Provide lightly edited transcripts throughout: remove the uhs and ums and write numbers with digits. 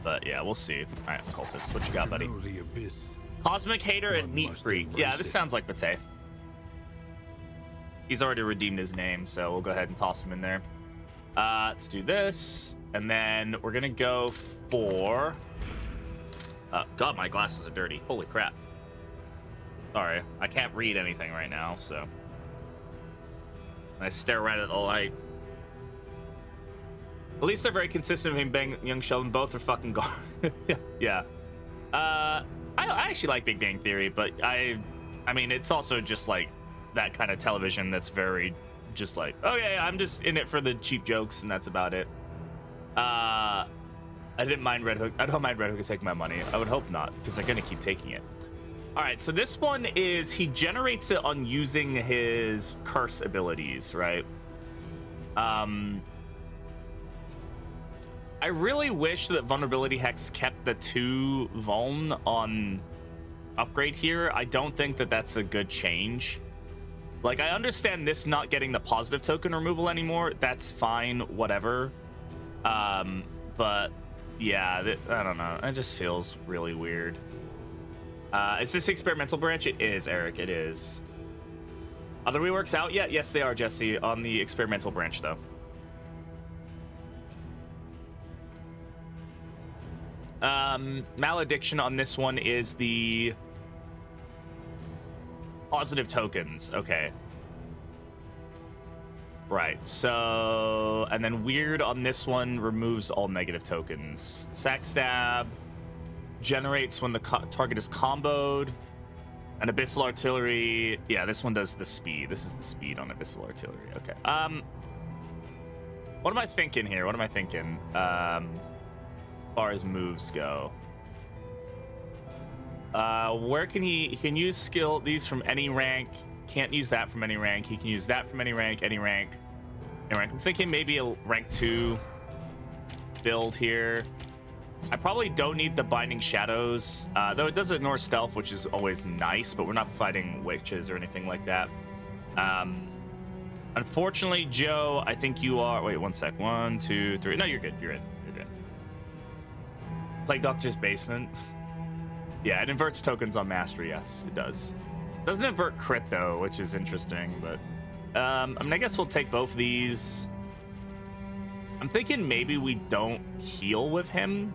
But yeah, we'll see. All right, Occultist, what you got, buddy? Know the abyss. Cosmic Hater and One Neat must Freak. Yeah, embrace this it. sounds like Pate. He's already redeemed his name, so we'll go ahead and toss him in there. Let's do this, and then we're gonna go for... God, my glasses are dirty. Holy crap. Sorry, I can't read anything right now, so... I stare right at the light. At least they're very consistent with him being Young Sheldon. Both are fucking gone. Yeah. I actually like Big Bang Theory, but I mean, it's also just like that kind of television that's very just like, oh yeah, I'm just in it for the cheap jokes, and that's about it. I didn't mind Red Hook. I don't mind Red Hook to take my money. I would hope not, because they're gonna keep taking it. All right, so this one is he generates it on using his curse abilities, right? I really wish that Vulnerability Hex kept the 2 Vuln on upgrade here. I don't think that that's a good change. Like, I understand this not getting the positive token removal anymore. That's fine, whatever. But yeah, I don't know. It just feels really weird. Is this experimental branch? It is, Eric. It is. Are the reworks out yet? Yes, they are, Jesse, on the experimental branch, though. Malediction on this one is the positive tokens. Okay. Right. So, and then weird on this one removes all negative tokens. Sack stab generates when the target is comboed. And abyssal artillery. Yeah, this one does the speed. This is the speed on abyssal artillery. Okay. What am I thinking here? What am I thinking? As far as moves go. Where can he can use skill these from any rank. Can't use that from any rank. He can use that from any rank, any rank. I'm thinking maybe a rank 2 build here. I probably don't need the Binding Shadows, though it does ignore stealth, which is always nice, but we're not fighting witches or anything like that. Unfortunately, Joe, I think you are... Wait, one sec. 1, 2, 3. No, you're good. You're good. You're good. Plague Doctor's Basement. Yeah, it inverts tokens on Mastery. Yes, it does. Doesn't invert crit, though, which is interesting, but... I mean, I guess we'll take both these. I'm thinking maybe we don't heal with him.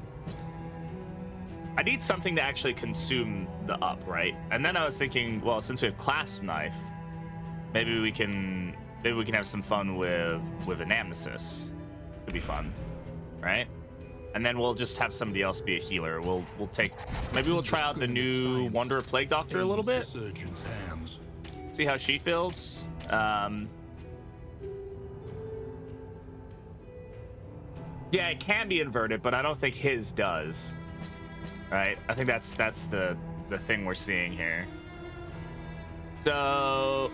I need something to actually consume the up, right? And then I was thinking, well, since we have Clasp Knife, maybe we can have some fun with Anamnesis. Could be fun, right? And then we'll just have somebody else be a healer. We'll try out the new Wanderer Plague Doctor a little bit. See how she feels. Yeah, it can be inverted, but I don't think his does. Right? I think that's the thing we're seeing here. So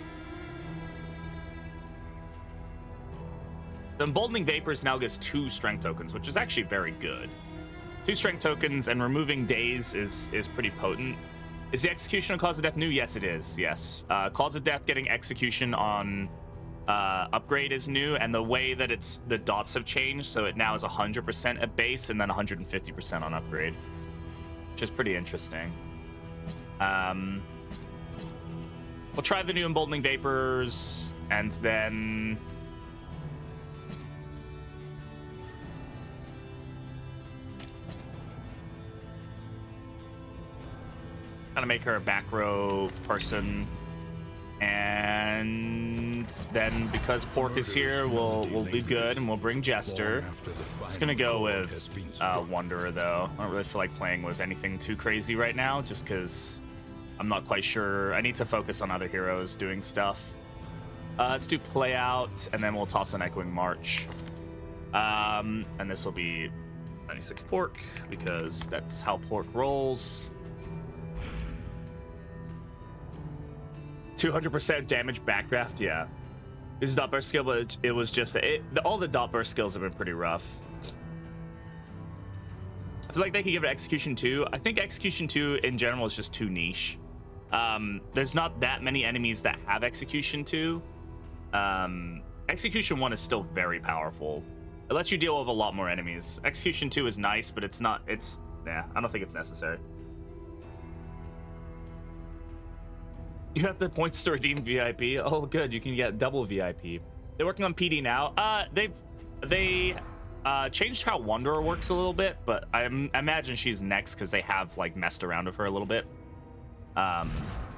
the Emboldening Vapors now gets 2 strength tokens, which is actually very good. 2 strength tokens, and removing daze is pretty potent. Is the execution on Cause of Death new? Yes, it is. Yes. Cause of Death getting execution on upgrade is new, and the way that the dots have changed, so it now is 100% at base and then 150% on upgrade, which is pretty interesting. We'll try the new Emboldening Vapors, and then kind of make her a back row person, and then because Pork is here, we'll be good, and we'll bring Jester. Just gonna go with Wanderer, though. I don't really feel like playing with anything too crazy right now, just because I'm not quite sure. I need to focus on other heroes doing stuff. Let's do Play Out, and then we'll toss an Echoing March. And this will be 96 Pork, because that's how Pork rolls. 200% damage backdraft, yeah. This is dot burst skill, but it was just all the dot burst skills have been pretty rough. I feel like they could give it execution 2. I think execution 2 in general is just too niche. There's not that many enemies that have execution 2. Execution 1 is still very powerful. It lets you deal with a lot more enemies. Execution 2 is nice, but it's not. Yeah, I don't think it's necessary. You have the points to redeem VIP. Oh, good. You can get double VIP. They're working on PD now. They changed how Wanderer works a little bit, but I imagine she's next because they have like messed around with her a little bit.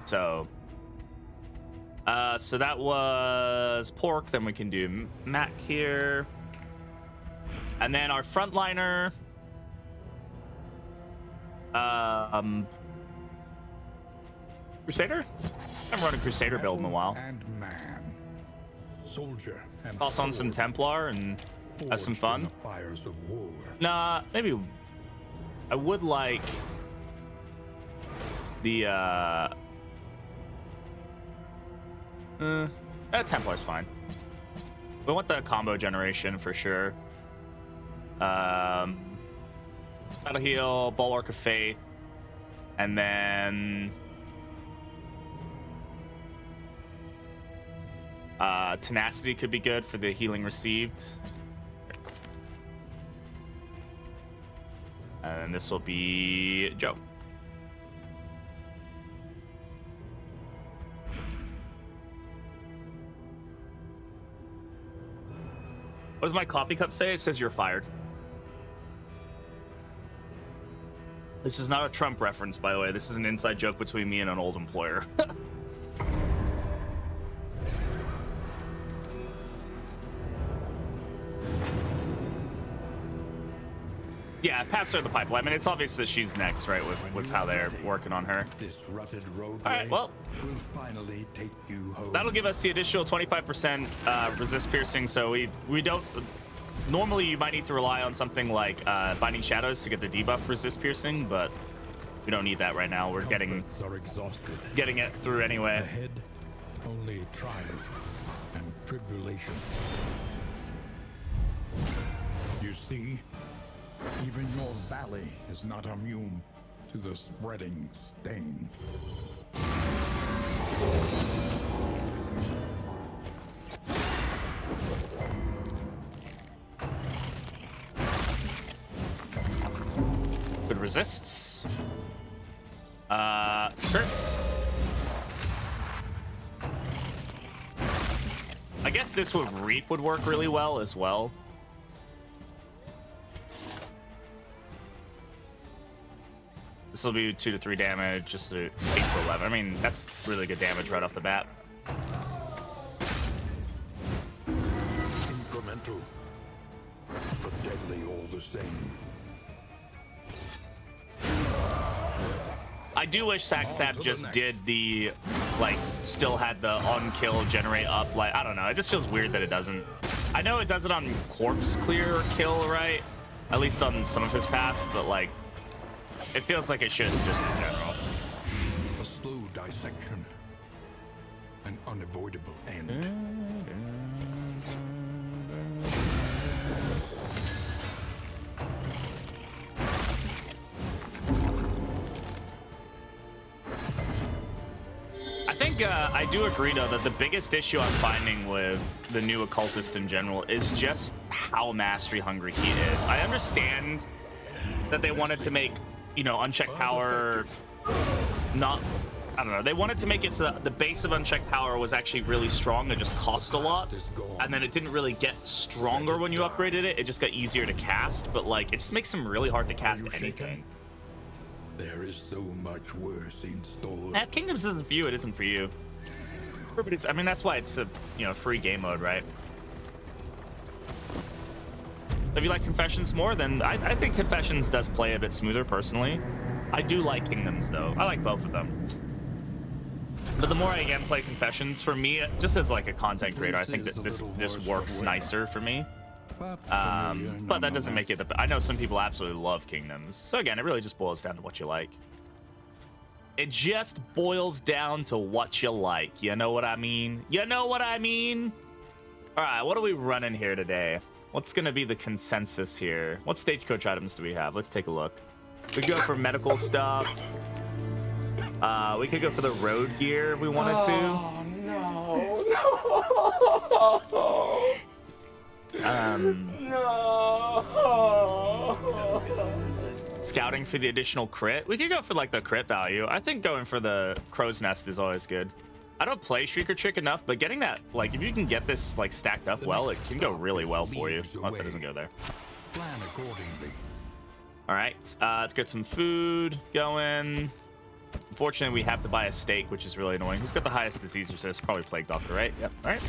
So that was Pork. Then we can do Mac here, and then our frontliner. Crusader? I haven't run a Crusader build in a while. And man, soldier and Toss on some Templar and have some fun. Fires of war. Nah, maybe I would like the Templar's fine. We want the combo generation for sure. Battle Heal, Bulwark of Faith, and then Tenacity could be good for the healing received. And this will be Joe. What does my coffee cup say? It says you're fired. This is not a Trump reference, by the way. This is an inside joke between me and an old employer. Yeah, pass her the pipeline. I mean, it's obvious that she's next, right, with how they're working on her. This rutted roadway All right, well, will finally take you home. that'll give us the additional 25% resist piercing, so we don't... Normally, you might need to rely on something like Binding Shadows to get the debuff resist piercing, but we don't need that right now. We're getting it through anyway. Ahead, only trial and tribulation. You see, even your valley is not immune to the spreading stain. Good resists. Sure. I guess this with Reap would work really well as well. This will be 2 to 3 damage, just 8 to 11. I mean, that's really good damage right off the bat. Incremental, but deadly all the same. I do wish Sackstab just did the, like, still had the on-kill generate up. Like, I don't know. It just feels weird that it doesn't. I know it does it on corpse clear or kill, right? At least on some of his pass, but, like, it feels like it should just in general. A slow dissection. An unavoidable end. I think I do agree, though, that the biggest issue I'm finding with the new Occultist in general is just how mastery hungry he is. I understand that they wanted to make, you know, unchecked power not... I don't know. They wanted to make it so that the base of unchecked power was actually really strong. It just cost a lot. And then it didn't really get stronger when you upgraded it. It just got easier to cast. But, like, it just makes him really hard to cast anything. There is so much worse in store. If Kingdoms isn't for you, it isn't for you. Everybody's, I mean, that's why it's a, you know, free game mode, right? If you like Confessions more, then I think Confessions does play a bit smoother, personally. I do like Kingdoms, though. I like both of them. But the more I again play Confessions, for me, just as like a content creator, I think that this works nicer for me. But that doesn't make it the... I know some people absolutely love Kingdoms. So again, it really just boils down to what you like. It just boils down to what you like. You know what I mean? You know what I mean? All right, what are we running here today? What's going to be the consensus here? What stagecoach items do we have? Let's take a look. We go for medical stuff. We could go for the road gear if we wanted to. Oh, no. No. Scouting for the additional crit. We could go for like the crit value. I think going for the crow's nest is always good. I don't play Shrieker Chick enough, but getting that, like, if you can get this like stacked up well, it can go really well for you. Oh, that doesn't go there. Plan accordingly. All right, let's get some food going. Unfortunately, we have to buy a steak, which is really annoying. Who's got the highest disease resist? Probably Plague Doctor, right? Yep. All right.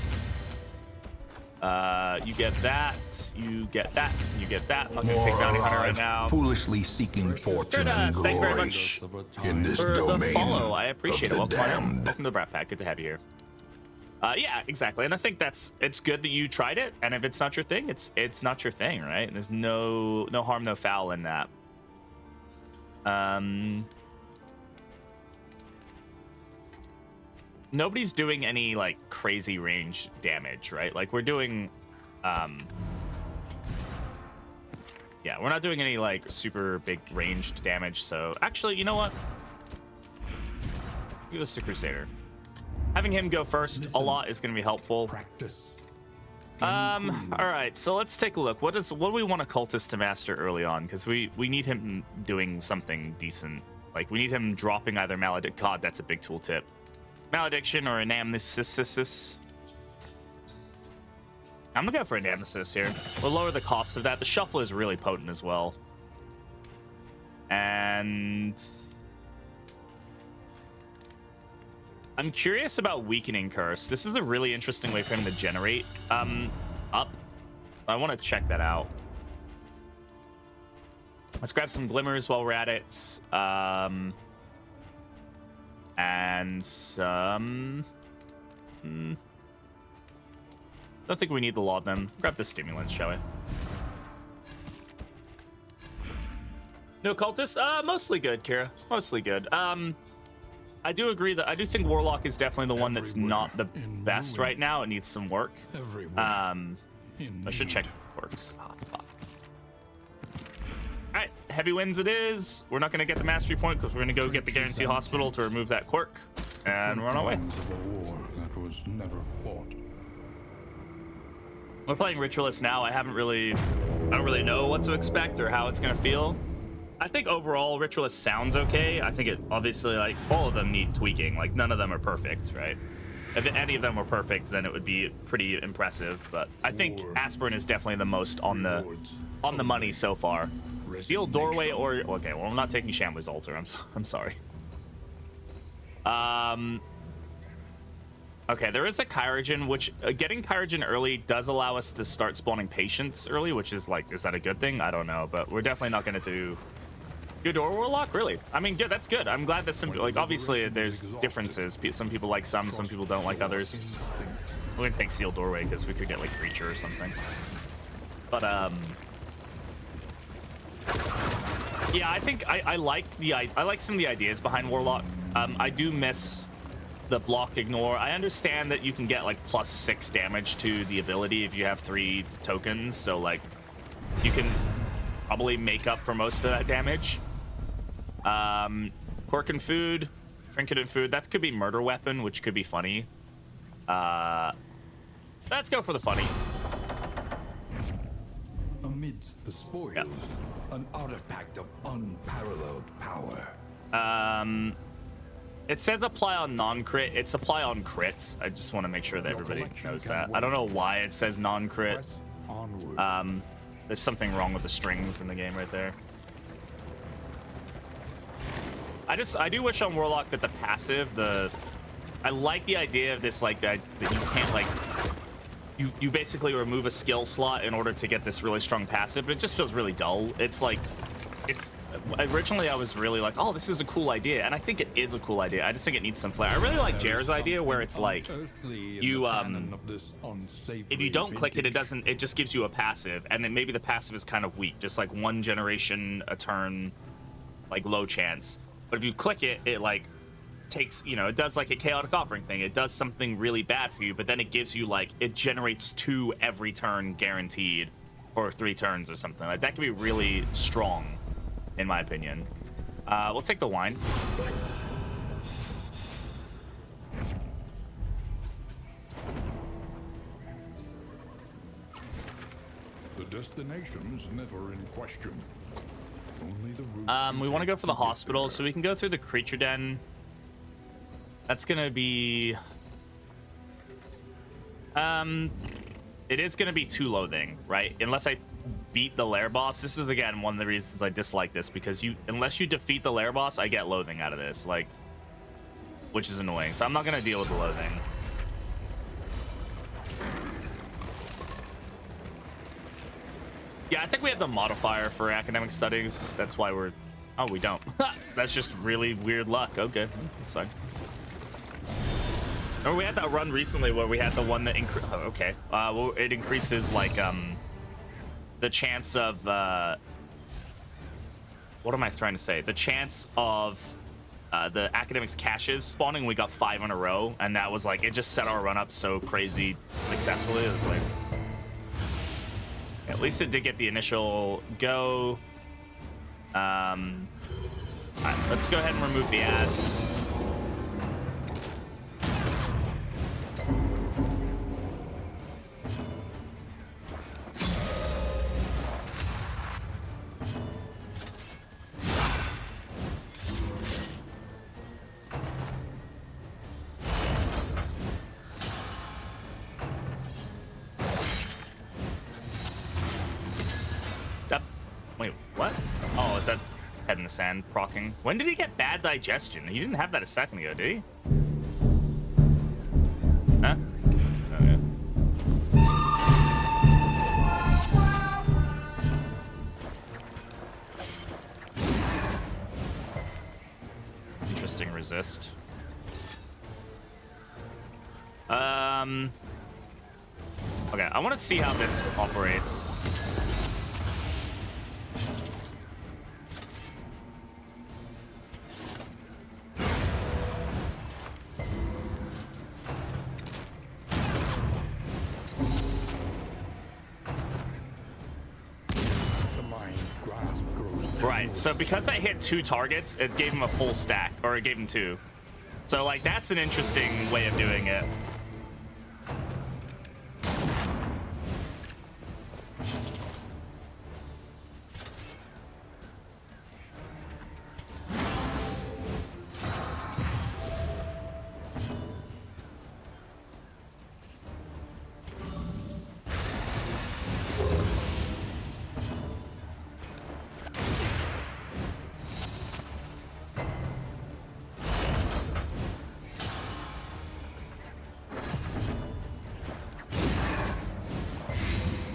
You get that. You get that. You get that. I'm not gonna take Bounty Hunter right now. Foolishly seeking fortune and Thank you very glory much in this for the domain follow. I appreciate it. of the Welcome, damned. welcome to the Brat Pack. Good to have you here. Yeah, exactly. And I think it's good that you tried it. And if it's not your thing, it's not your thing, right? There's no harm, no foul in that. Nobody's doing any like crazy range damage, right? Like we're doing, yeah, we're not doing any like super big ranged damage. So actually, you know what? Give us a Crusader. Having him go first a lot is going to be helpful. Practice. All right, so let's take a look. What do we want Occultist to master early on? Because we need him doing something decent. Like we need him dropping either Maledict. God, that's a big tooltip. Malediction or Anamnesis. I'm gonna go for Anamnesis here. We'll lower the cost of that. The shuffle is really potent as well. And I'm curious about Weakening Curse. This is a really interesting way for him to generate up. I want to check that out. Let's grab some Glimmers while we're at it. And some... Don't think we need the Laudanum. Grab the Stimulants, shall we? No Cultist? Mostly good, Kira. Mostly good. I do agree that I do think Warlock is definitely the one that's not the best right now. It needs some work. I should check if it works. Ah, fuck. All right, heavy winds it is. We're not going to get the mastery point because we're going to go get the Guarantee Hospital to remove that quirk, and we're on our way. Of a war that was never fought. We're playing Ritualist now. I don't really know what to expect or how it's going to feel. I think overall Ritualist sounds okay. I think it obviously, like, all of them need tweaking. Like, none of them are perfect, right? If any of them were perfect, then it would be pretty impressive. But I think Aspirin is definitely the most on the money so far. Steel Doorway or okay, well, I'm not taking Shamu's Altar. I'm sorry. Okay, there is a Kyrogen, which getting Kyrogen early does allow us to start spawning patients early, which is like, is that a good thing? I don't know, but we're definitely not going to do good Door Warlock, really. I mean, good. That's good. I'm glad that some, like, obviously there's differences. Some people like some people don't like others. We're gonna take Sealed Doorway because we could get like Breacher or something. But yeah, I think I like some of the ideas behind Warlock. I do miss the block ignore. I understand that you can get like +6 damage to the ability if you have 3 tokens, so like you can probably make up for most of that damage. Quirk and food, trinket and food, that could be murder weapon, which could be funny. Let's go for the funny. Amidst the spoils, an artifact of unparalleled power. It says apply on non-crit. It's apply on crits. I just want to make sure that everybody knows that. I don't know why it says non-crit. Press onward. There's something wrong with the strings in the game right there. I do wish on Warlock that the passive, I like the idea of this, like, that you can't, like, you basically remove a skill slot in order to get this really strong passive, but it just feels really dull. It's like, originally I was really like, oh, this is a cool idea, and I think it is a cool idea. I just think it needs some flair. I really like Jared's idea where it's like, you, if you don't click it, it just gives you a passive, and then maybe the passive is kind of weak, just like 1 generation a turn, like low chance. But if you click it, it like takes, you know, it does like a chaotic offering thing. It does something really bad for you, but then it gives you like, it generates 2 every turn guaranteed, or 3 turns or something. Like that could be really strong, in my opinion. We'll take the wine. Destination's never in question. Only the route We want to go for the hospital, so we can go through the creature den. That's gonna be it is gonna be too loathing, right? Unless I beat the Lair boss. This is again one of the reasons I dislike this, because unless you defeat the Lair boss, I get loathing out of this, like, which is annoying. So I'm not gonna deal with the loathing. Yeah, I think we have the modifier for academic studies. That's why we're... Oh, we don't. That's just really weird luck. Okay, that's fine. Or we had that run recently where we had the one that... Oh, okay. Well, it increases, like, the chance of... What am I trying to say? The chance of the academics caches spawning. We got 5 in a row, and that was, like, it just set our run up so crazy successfully. It was like... At least it did get the initial go. All right, let's go ahead and remove the ads. Wait, what? Oh, is that head in the sand procking? When did he get bad digestion? He didn't have that a second ago, did he? Huh? Oh, yeah. Interesting resist. Okay, I want to see how this operates. Right, so because I hit 2 targets, it gave him a full stack, or it gave him 2. So, like, that's an interesting way of doing it.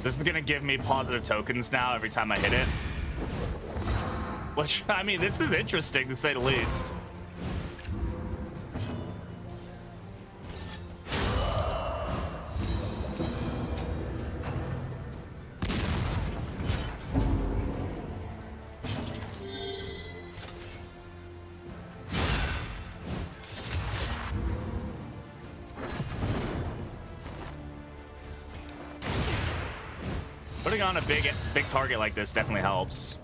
This is gonna give me positive tokens now every time I hit it. Which, I mean, this is interesting to say the least. Putting on a big target like this definitely helps.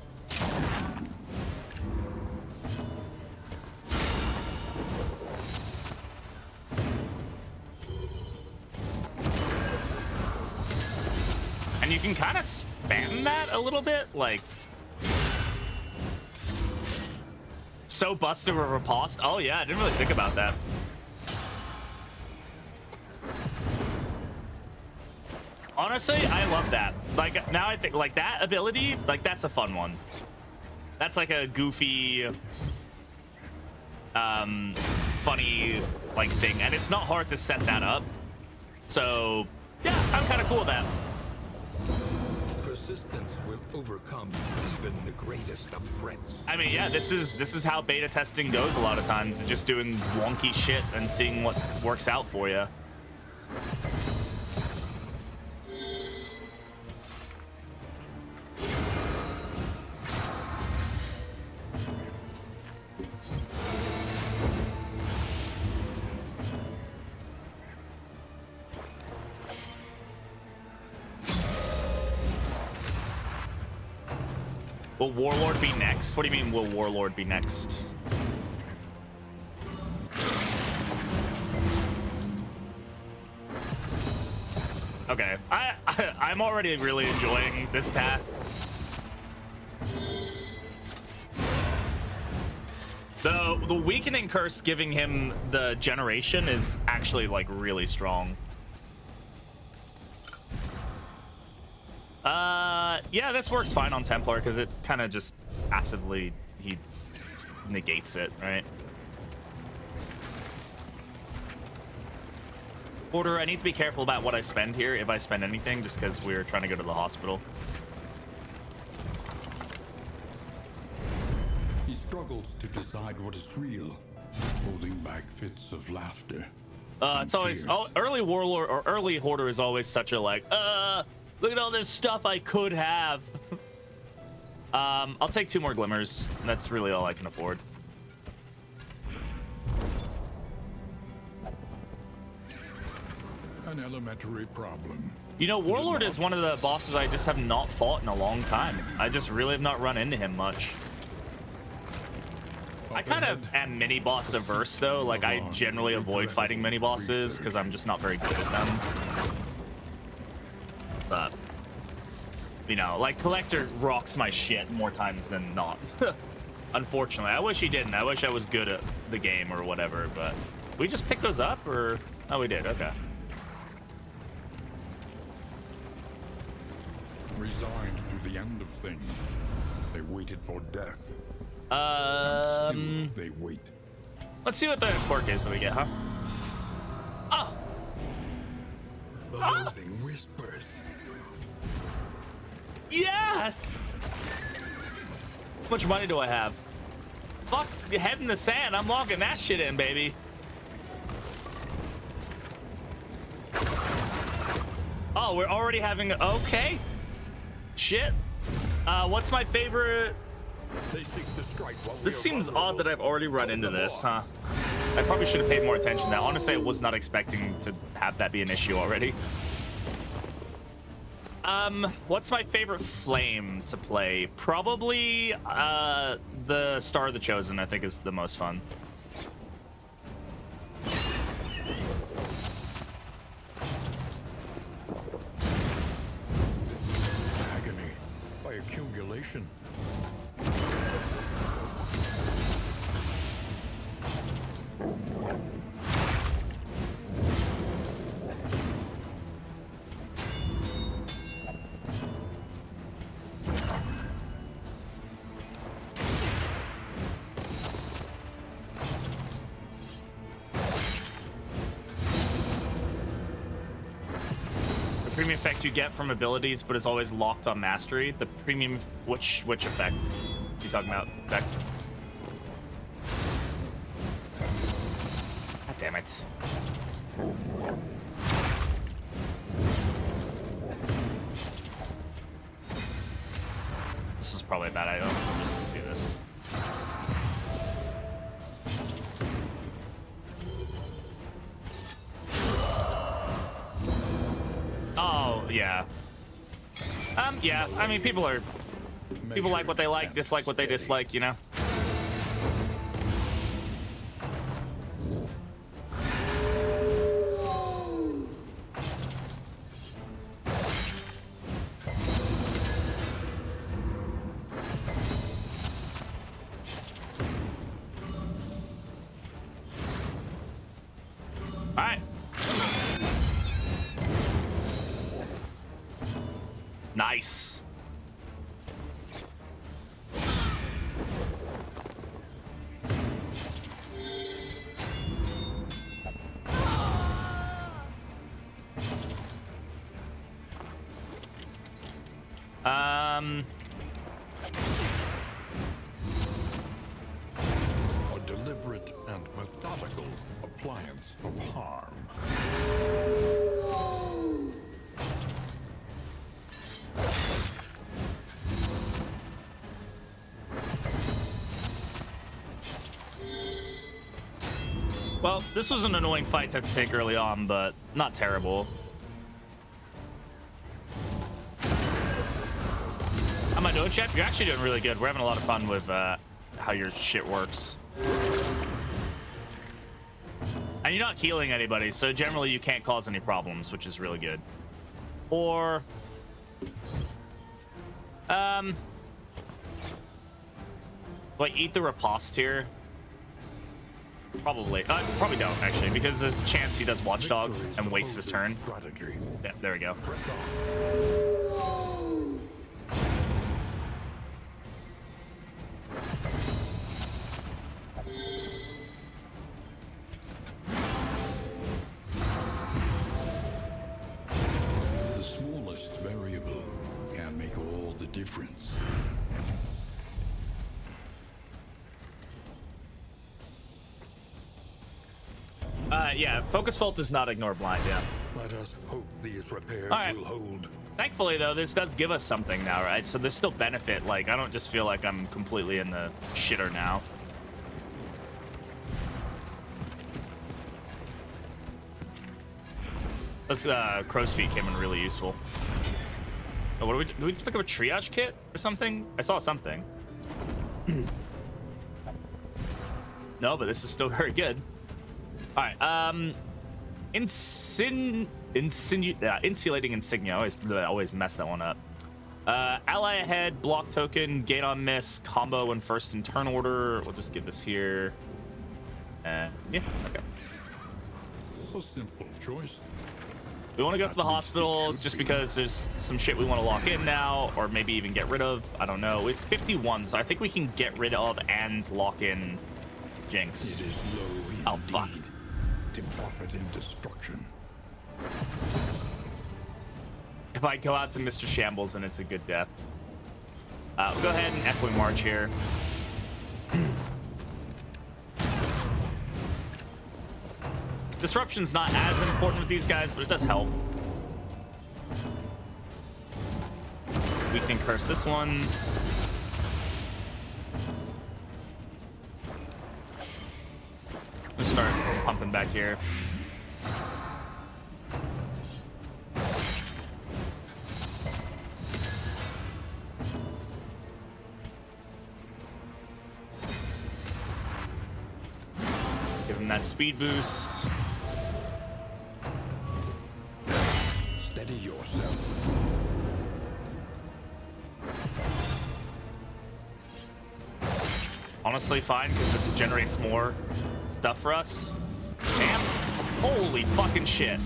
And you can kind of spam that a little bit, like... So busted with riposte. Oh yeah, I didn't really think about that. Honestly, I love that. Like, now I think, like, that ability, like, that's a fun one. That's like a goofy, funny, like, thing. And it's not hard to set that up. So, yeah, I'm kind of cool with that. Persistence will overcome even the greatest of threats. I mean, yeah, this is how beta testing goes a lot of times. Just doing wonky shit and seeing what works out for you. Will Warlord be next? What do you mean, will Warlord be next? Okay, I'm already really enjoying this path. The weakening curse giving him the generation is actually like really strong. Yeah, this works fine on Templar because it kind of just passively he negates it, right? Order, I need to be careful about what I spend here, if I spend anything, just because we're trying to go to the hospital. He struggles to decide what is real, holding back fits of laughter. It's always early warlord or early hoarder is always such a like, look at all this stuff I could have. I'll take 2 more glimmers. That's really all I can afford. An elementary problem. You know, Warlord is one of the bosses I just have not fought in a long time. I just really have not run into him much. I kind of am mini boss averse though. Like I generally avoid fighting mini bosses because I'm just not very good at them. But you know, like Collector rocks my shit more times than not. Unfortunately, I wish he didn't. I wish I was good at the game or whatever. But we just picked those up, or oh, we did. Okay. Resigned to the end of things, they waited for death. Still they wait. Let's see what the quirk is that we get, huh? Oh! The loathing whispers. Yes! How much money do I have? Fuck, your head in the sand. I'm logging that shit in, baby. Oh, we're already having... Okay. Shit. What's my favorite... They seek to strike while This seems odd that I've already run into this, huh? I probably should have paid more attention to that. Honestly, I was not expecting to have that be an issue already. What's my favorite flame to play? Probably, the Star of the Chosen, I think, is the most fun. Agony by accumulation. Premium effect you get from abilities, but is always locked on mastery. The premium, which effect? You talking about? Effect? God damn it! This is probably a bad idea. I'll just do this. Oh, yeah. Yeah, I mean, people like what they like, dislike what they dislike, you know? Alright. Nice. A deliberate and methodical appliance of harm. Well, this was an annoying fight to have to take early on, but not terrible. How am I doing, Chef? You're actually doing really good. We're having a lot of fun with how your shit works. And you're not healing anybody, so generally you can't cause any problems, which is really good. Or do I eat the riposte here? Probably. Probably don't actually, because there's a chance he does Watchdog and wastes his turn. Strategy. Yeah, there we go. The smallest variable can make all the difference. Yeah, Focus Fault does not ignore blind, yeah. Let us hope these repairs All right. will hold. Thankfully, though, this does give us something now, right? So there's still benefit. Like, I don't just feel like I'm completely in the shitter now. Those crow's feet came in really useful. Oh, what do we just pick up a triage kit or something? I saw something. No, but this is still very good. All right, insulating insignia. Always mess that one up. Ally ahead, block token, gain on miss, combo when first in turn order. We'll just give this here. Yeah, okay. A simple choice. We want to go for the hospital just because there's some shit we want to lock in now, or maybe even get rid of. I don't know. With 51, so I think we can get rid of and lock in Jinx. It is low Oh, fuck. indeed, to profit in destruction. If I go out to Mr. Shambles, then it's a good death. We'll go ahead and Echoing March here. Disruption's not as important with these guys, but it does help. We can curse this one. Let's start pumping back here. Give him that speed boost. Steady yourself. Honestly, fine, because this generates more stuff for us. Damn. Holy fucking shit.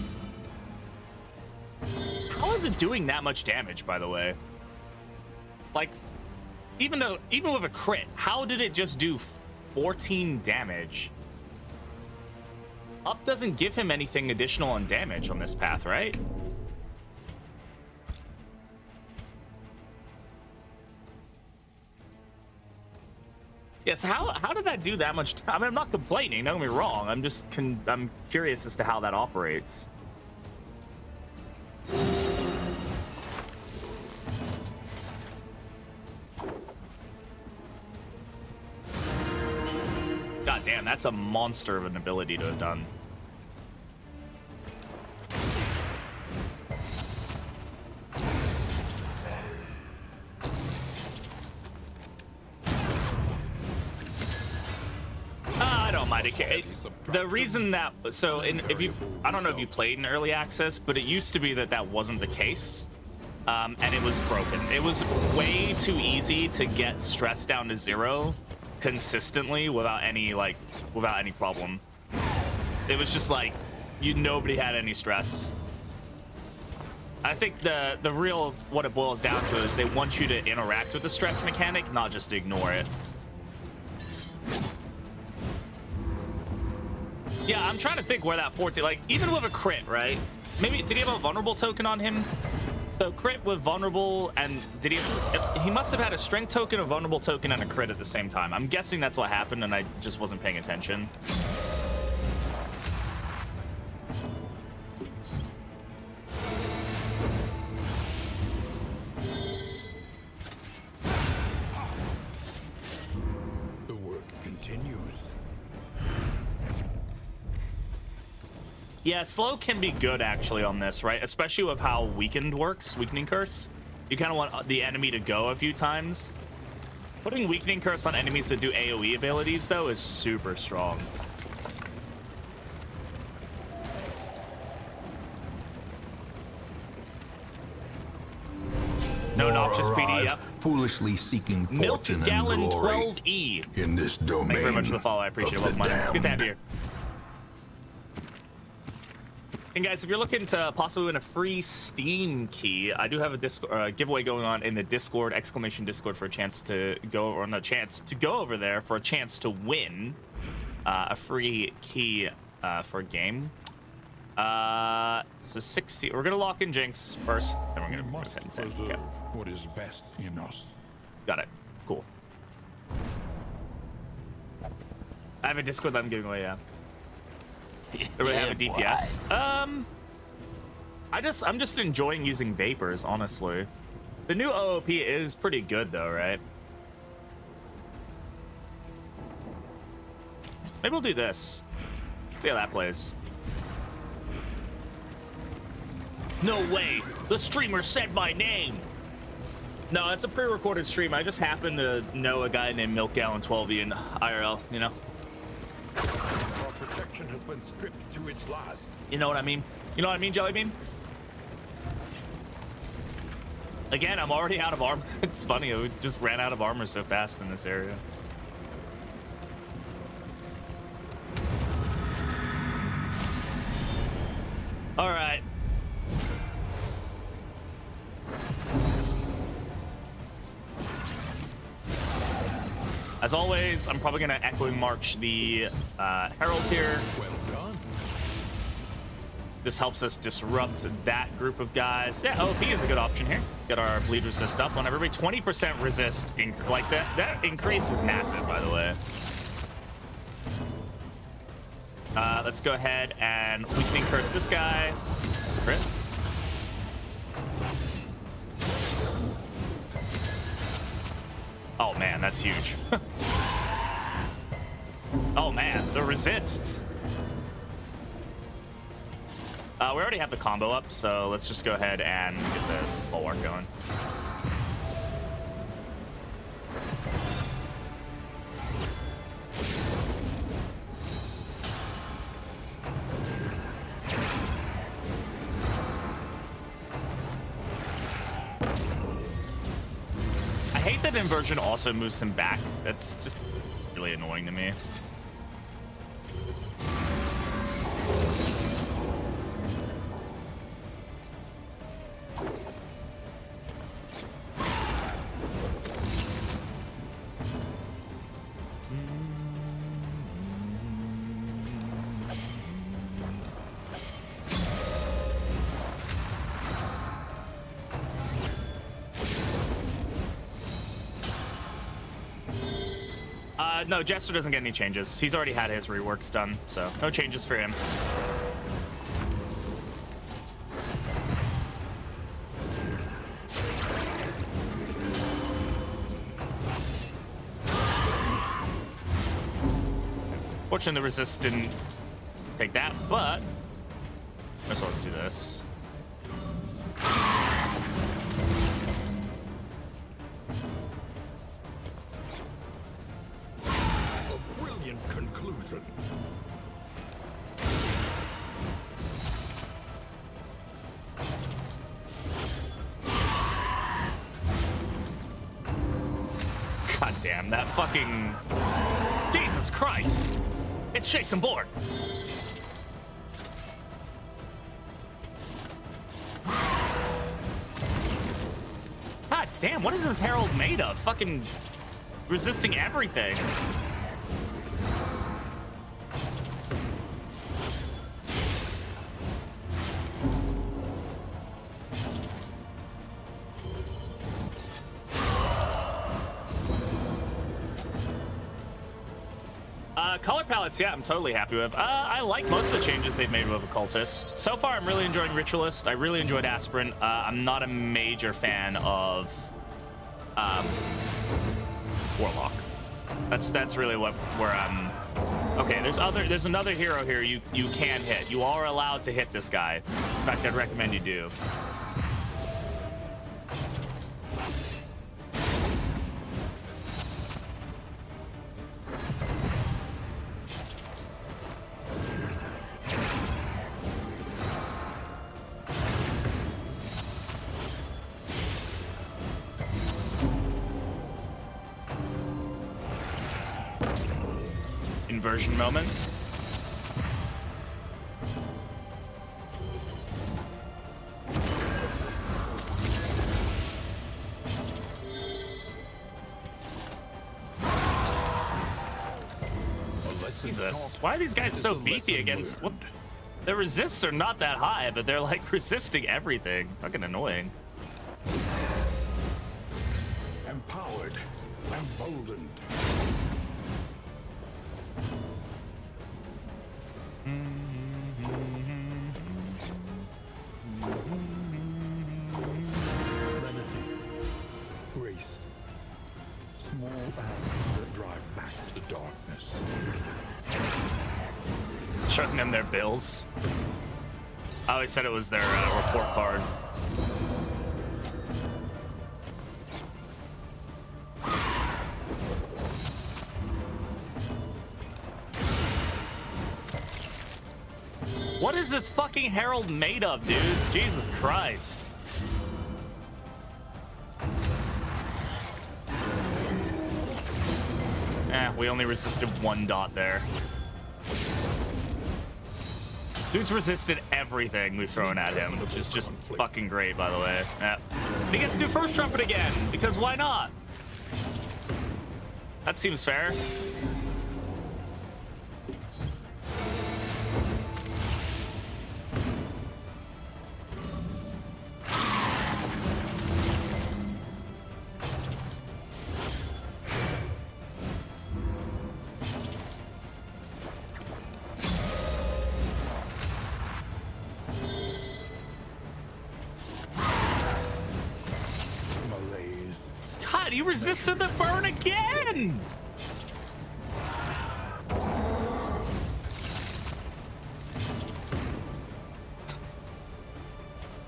How is it doing that much damage, by the way? Like, even with a crit, how did it just do 14 damage? Up doesn't give him anything additional on damage on this path, right? Yeah, so how did that do that much? I mean, I'm not complaining, don't get me wrong. I'm just I'm curious as to how that operates. God damn, that's a monster of an ability to have done. I don't mind it. The reason that I don't know if you played in early access, but it used to be that wasn't the case, and it was broken. It was way too easy to get stress down to 0 consistently without any problem. It was just like nobody had any stress. I think the real what it boils down to is they want you to interact with the stress mechanic, not just ignore it. Yeah, I'm trying to think where that 14, like, even with a crit, right? Maybe, did he have a vulnerable token on him? So crit with vulnerable, and he must have had a strength token, a vulnerable token, and a crit at the same time. I'm guessing that's what happened, and I just wasn't paying attention. The work continues. Yeah, slow can be good actually on this, right? Especially with how weakened works, weakening curse. You kind of want the enemy to go a few times. Putting weakening curse on enemies that do AoE abilities though is super strong. survive, yep. foolishly seeking Milk fortune Gallon and glory 12E. in this domain. Thank you very much for the follow. I appreciate it. of Love the money. Good to have damned. you here. And guys, if you're looking to possibly win a free Steam key, I do have a giveaway going on in the Discord, /Discord, for a chance to go, or not a chance to go over there for a chance to win a free key for a game. So 60. We're gonna lock in Jinx first, then we're We gonna must go ahead and send. preserve Okay. what is best in us. Got it. Cool. I have a Discord that I'm giving away. Yeah. Do we have a DPS? I'm just enjoying using vapors, honestly. The new OOP is pretty good though, right? Maybe we'll do this. See how that plays. No way! The streamer said my name! No, it's a pre-recorded stream. I just happen to know a guy named Milk Gallon 12E in IRL, you know? Our protection has been stripped to its last. You know what I mean? You know what I mean, Jellybean? Again, I'm already out of armor. It's funny, we just ran out of armor so fast in this area. All right. As always, I'm probably gonna Echoing March the Herald here. Well done. This helps us disrupt that group of guys. Yeah, OP is a good option here. Get our bleed resist up on everybody. 20% resist, like that increase is massive, by the way. Let's go ahead and weakening curse this guy. That's a crit. Oh man, that's huge. Oh man, the resists. We already have the combo up, so let's just go ahead and get the bulwark going. I hate that inversion also moves him back. That's just really annoying to me. No, Jester doesn't get any changes. He's already had his reworks done, so no changes for him. Fortunately, the resist didn't take that, but let's do this. Conclusion. God damn, that fucking... Jesus Christ! It's Jason Bourne! God damn, what is this Herald made of? Fucking resisting everything. Color palettes, yeah, I'm totally happy with. I like most of the changes they've made with Occultist. So far, I'm really enjoying Ritualist. I really enjoyed Aspirin. I'm not a major fan of Warlock. That's really where I'm. Okay, there's another hero here you can hit. You are allowed to hit this guy. In fact, I'd recommend you do. inversion moment. Jesus, why are these guys so beefy against... What? Their resists are not that high, but they're like resisting everything. Fucking annoying. Empowered, emboldened. Remedy, grace, small acts that drive back the darkness. Showing them their bills. I always said it was their report card. What is this fucking herald made of, dude? Jesus Christ. We only resisted 1 dot there. Dude's resisted everything we've thrown at him, which is just fucking great, by the way. He gets to do first trumpet again, because why not? That seems fair. He resisted the burn again!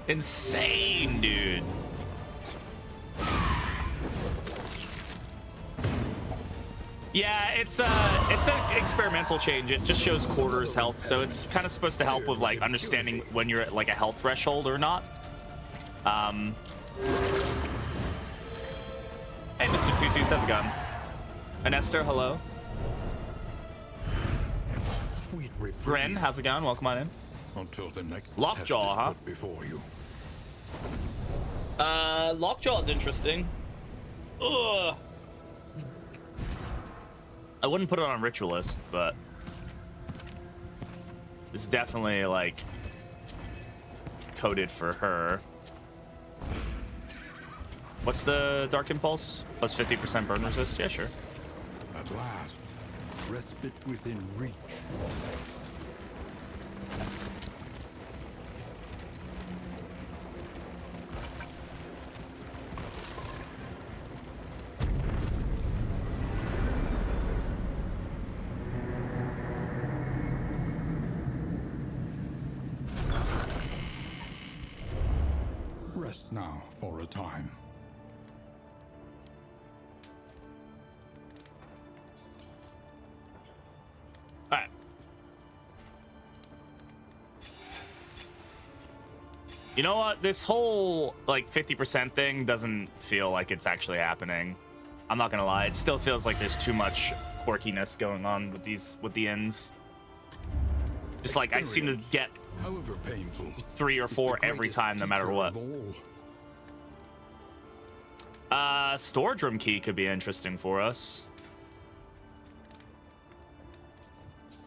Insane, dude. Yeah, it's an experimental change. It just shows quarters health, so it's kind of supposed to help with like understanding when you're at like a health threshold or not. Hey, Mr. Tutu, how's it going? And Esther, hello. Sweet reprieve. Gren, how's it going? Welcome on in. Until the next Lockjaw, test is huh? put before you. Lockjaw's interesting. Ugh. I wouldn't put it on Ritualist, but it's definitely like coded for her. What's the Dark Impulse? Plus 50% burn resist? Yeah, sure. At last, respite within reach. Rest now for a time. Alright. You know what? This whole like 50% thing doesn't feel like it's actually happening. I'm not gonna lie. It still feels like there's too much quirkiness going on with the ends. Just like I seem to get However painful, 3 or 4 the every greatest time, no matter teacher what. of all. Storage room key could be interesting for us.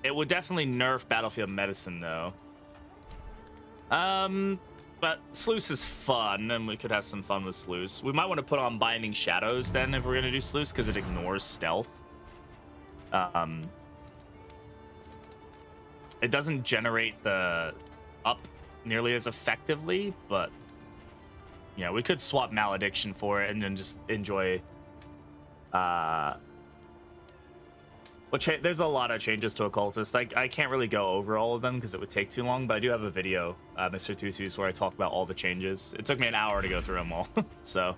It would definitely nerf battlefield medicine, though. But Sluice is fun, and we could have some fun with Sluice. We might want to put on Binding Shadows, then, if we're going to do Sluice, because it ignores stealth. It doesn't generate the up nearly as effectively, but, you know, we could swap Malediction for it and then just enjoy... There's a lot of changes to Occultist. I can't really go over all of them because it would take too long, but I do have a video, Mr. Tutu's, where I talk about all the changes. It took me an hour to go through them all, so.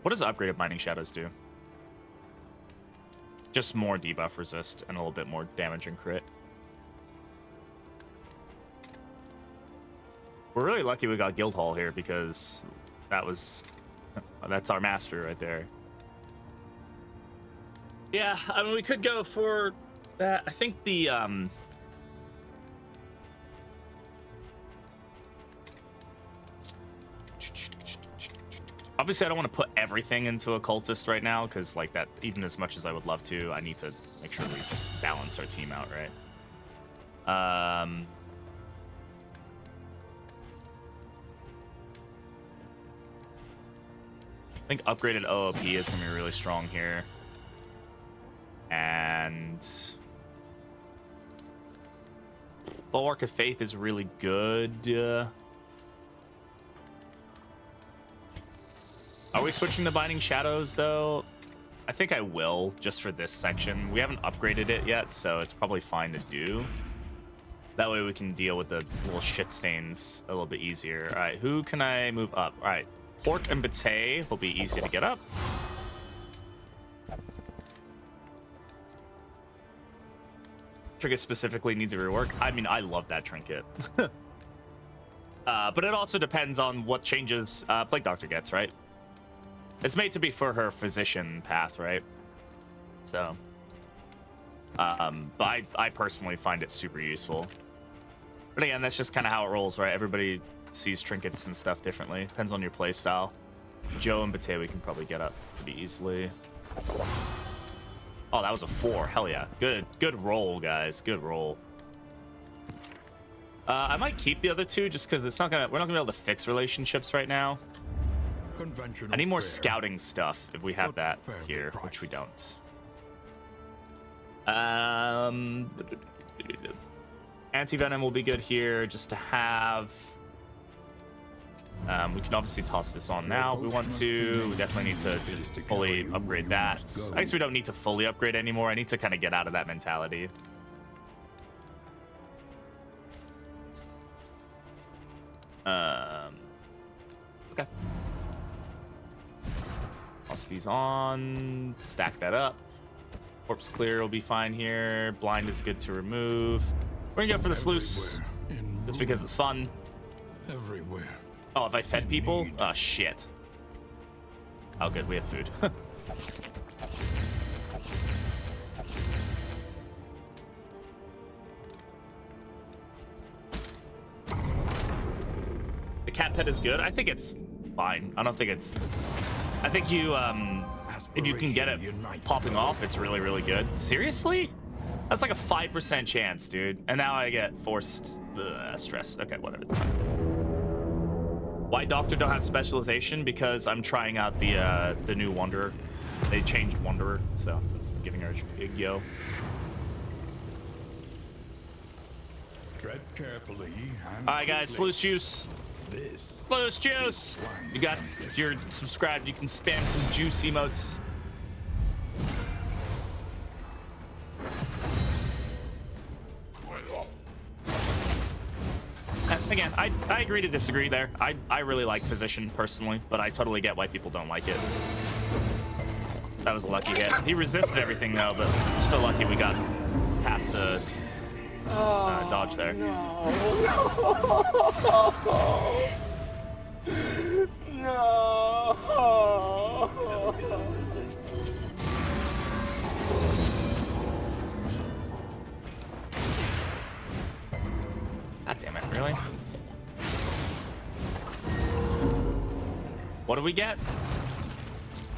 What does upgraded Binding Shadows do? Just more debuff resist and a little bit more damage and crit. We're really lucky we got Guildhall here because that was... That's our master right there. Yeah, I mean, we could go for that. I think the... Obviously, I don't want to put everything into Occultist right now, because, like, that, even as much as I would love to, I need to make sure we balance our team out, right? I think upgraded OOP is going to be really strong here. And... Bulwark of Faith is really good. Are we switching to Binding Shadows, though? I think I will, just for this section. We haven't upgraded it yet, so it's probably fine to do. That way we can deal with the little shit stains a little bit easier. All right, who can I move up? All right, Pork and Bate will be easy to get up. Trinket specifically needs a rework. I mean, I love that trinket. But it also depends on what changes Plague Doctor gets, right? It's made to be for her physician path, right? So, but I personally find it super useful. But again, that's just kind of how it rolls, right? Everybody sees trinkets and stuff differently. Depends on your play style. Joe and Bate we can probably get up pretty easily. Oh, that was a 4. Hell yeah. Good roll, guys. Good roll. I might keep the other 2 just because we're not gonna be able to fix relationships right now. I need more scouting stuff if we have that here, which we don't. Anti-venom will be good here just to have. We can obviously toss this on now if we want to. We definitely need to just fully upgrade that. I guess we don't need to fully upgrade anymore. I need to kind of get out of that mentality. Okay. Toss these on. Stack that up. Corpse clear will be fine here. Blind is good to remove. We're gonna go for the Sluice just because it's fun. Everywhere. Oh, have I fed people? Oh, shit. Oh, good. We have food. The cat pet is good. I think it's fine. I don't think it's... I think you, if you can get it popping off, it's really, really good. Seriously? That's like a 5% chance, dude. And now I get forced stress. Okay, whatever. It's fine. Why Doctor don't have specialization? Because I'm trying out the new Wanderer. They changed Wanderer, so that's giving her a big yo. Tread carefully. All right, guys, Sluice juice. This. Sluice juice. You got, if you're subscribed, you can spam some juice emotes. Again, I agree to disagree there. I really like Physician personally, but I totally get why people don't like it. That was a lucky hit. He resisted everything though, but still lucky we got past the dodge there. No. God damn it, really? What do we get?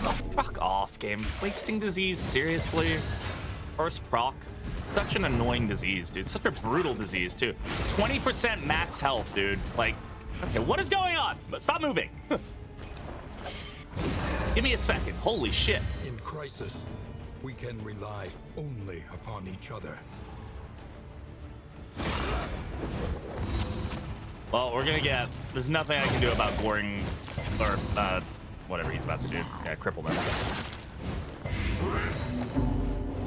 Oh, fuck off, game. Wasting disease, seriously? First proc? Such an annoying disease, dude. Such a brutal disease, too. 20% max health, dude. Like, okay, what is going on? Stop moving. Give me a second. Holy shit. In crisis, we can rely only upon each other. Well, we're gonna get... There's nothing I can do about goring... Or, whatever he's about to do. Yeah, cripple them.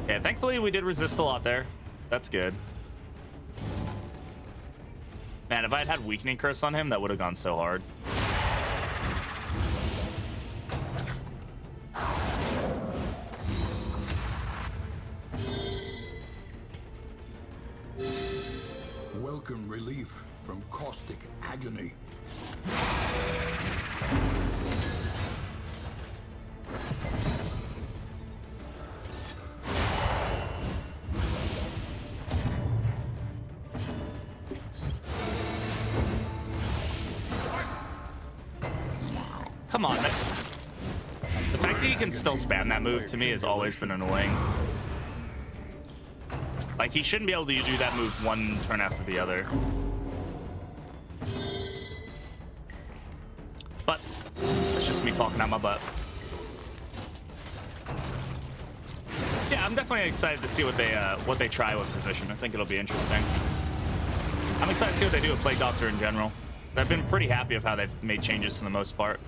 Okay, thankfully we did resist a lot there. That's good. Man, if I had had Weakening Curse on him, that would have gone so hard. Welcome relief from caustic agony. Come on. The fact that he can still spam that move to me has always been annoying. Like, he shouldn't be able to do that move one turn after the other. But it's just me talking out my butt. Yeah, I'm definitely excited to see what they try with Physician. I think it'll be interesting. I'm excited to see what they do with Plague Doctor in general. I've been pretty happy with how they've made changes for the most part.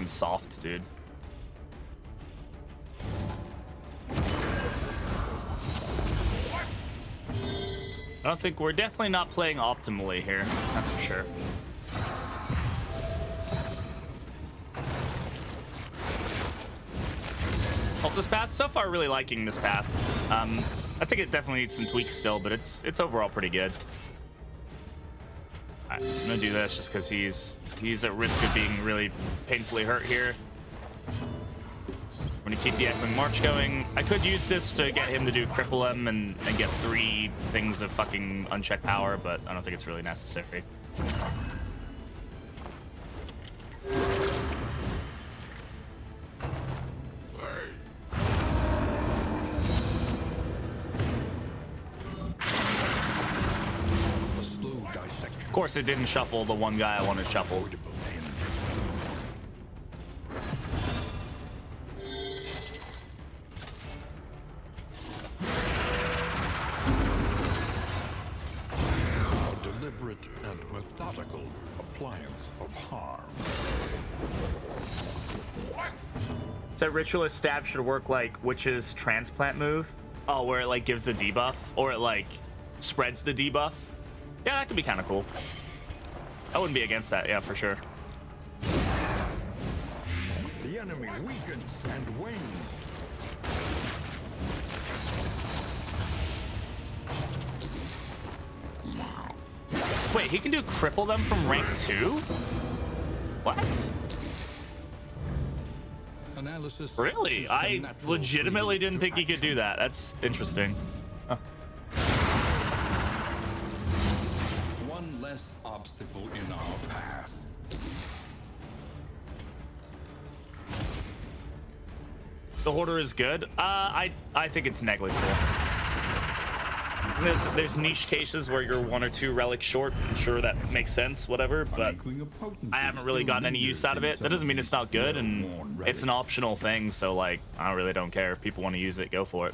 Soft, dude. I don't think we're definitely not playing optimally here. That's for sure. Occultist path. So far, really liking this path. I think it definitely needs some tweaks still, but it's overall pretty good. I'm gonna do this just because he's at risk of being really painfully hurt here. I'm gonna keep the Echoing March going. I could use this to get him to do cripple him and get 3 things of fucking unchecked power, but I don't think it's really necessary. Of course, it didn't shuffle the one guy I wanted shuffled. A deliberate and methodical appliance of harm. So Ritualist stab should work like Witch's transplant move. Oh, where it like gives a debuff or it like spreads the debuff. Yeah, that could be kind of cool. I wouldn't be against that, yeah, for sure. The enemy weakens and wanes. Wait, he can do cripple them from rank 2? What? Analysis. Really? I legitimately didn't think he could do that. That's interesting. Huh. One less obstacle in our path. The Hoarder is good. I think it's negligible. There's niche cases where you're 1 or 2 relics short. I'm sure that makes sense, whatever, but I haven't really gotten any use out of it. That doesn't mean it's not good, and it's an optional thing, so like I really don't care. If people want to use it, go for it.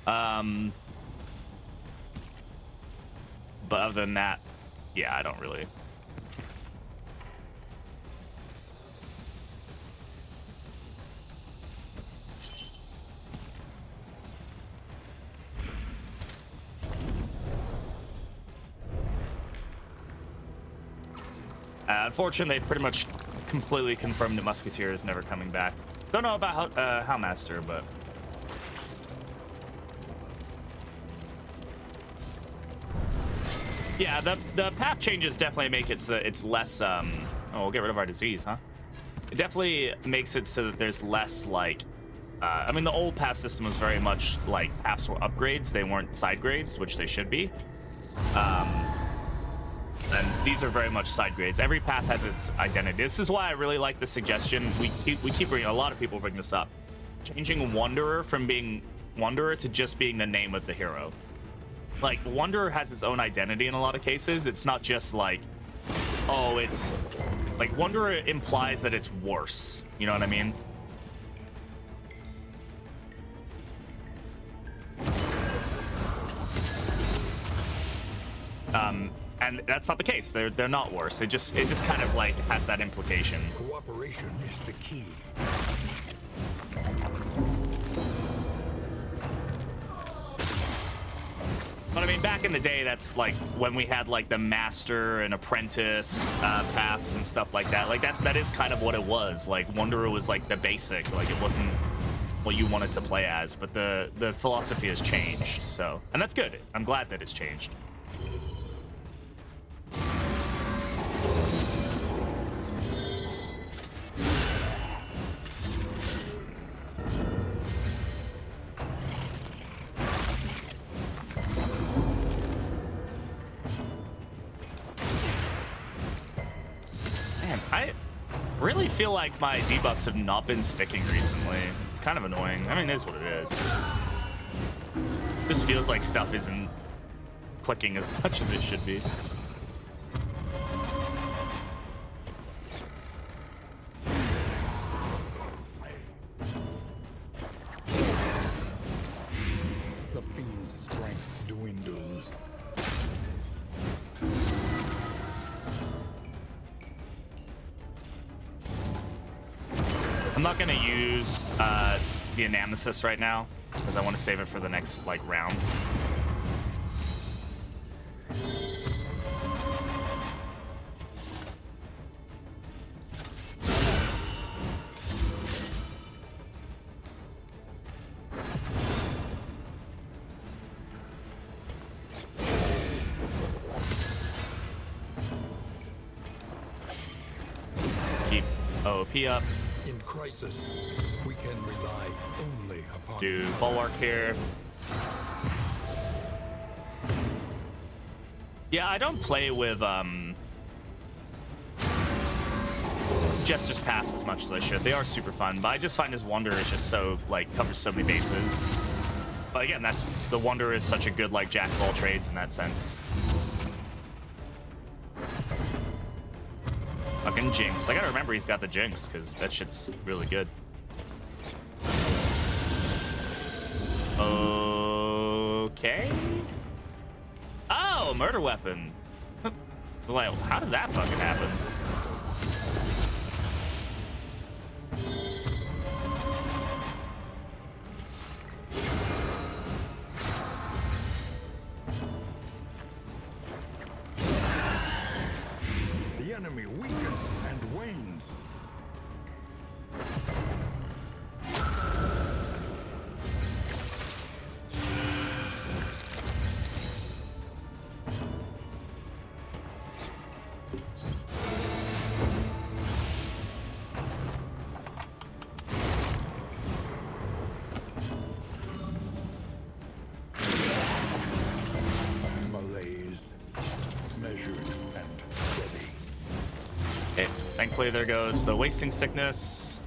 But other than that, yeah, I don't really. Unfortunately, they pretty much completely confirmed that Musketeer is never coming back. Don't know about Howmaster, but yeah, the path changes definitely make it so that it's less. Oh, we'll get rid of our disease, huh? It definitely makes it so that there's less like. I mean, the old path system was very much like paths were upgrades; they weren't side grades, which they should be. And these are very much side grades. Every path has its identity. This is why I really like the suggestion. We keep bringing, a lot of people bring this up. Changing Wanderer from being Wanderer to just being the name of the hero. Like, Wanderer has its own identity in a lot of cases. It's not just like, oh, it's... Like, Wanderer implies that it's worse. You know what I mean? And that's not the case. They're not worse. It just kind of like has that implication. Cooperation is the key. But I mean, back in the day, that's like when we had like the master and apprentice paths and stuff like that. Like that is kind of what it was. Like Wanderer was like the basic. Like it wasn't what you wanted to play as, but the philosophy has changed. So, and that's good. I'm glad that it's changed. I really feel like my debuffs have not been sticking recently. It's kind of annoying. I mean, it is what it is. Just feels like stuff isn't clicking as much as it should be. The fiend's strength dwindles. I'm not gonna use the Nemesis right now because I want to save it for the next like round. Let's keep OP up. In crisis, we can rely only upon Do each other. Bulwark here. Yeah, I don't play with Jester's Paths as much as I should. They are super fun, but I just find his Wanderer is just so like covers so many bases. But again, that's the Wanderer is such a good like jack of all trades in that sense. Fucking Jinx. I gotta remember he's got the Jinx because that shit's really good. Okay. Oh, murder weapon. Like, how did that fucking happen? The enemy weakens and wanes. Malaise, measured and steady. Okay, thankfully there goes the wasting sickness.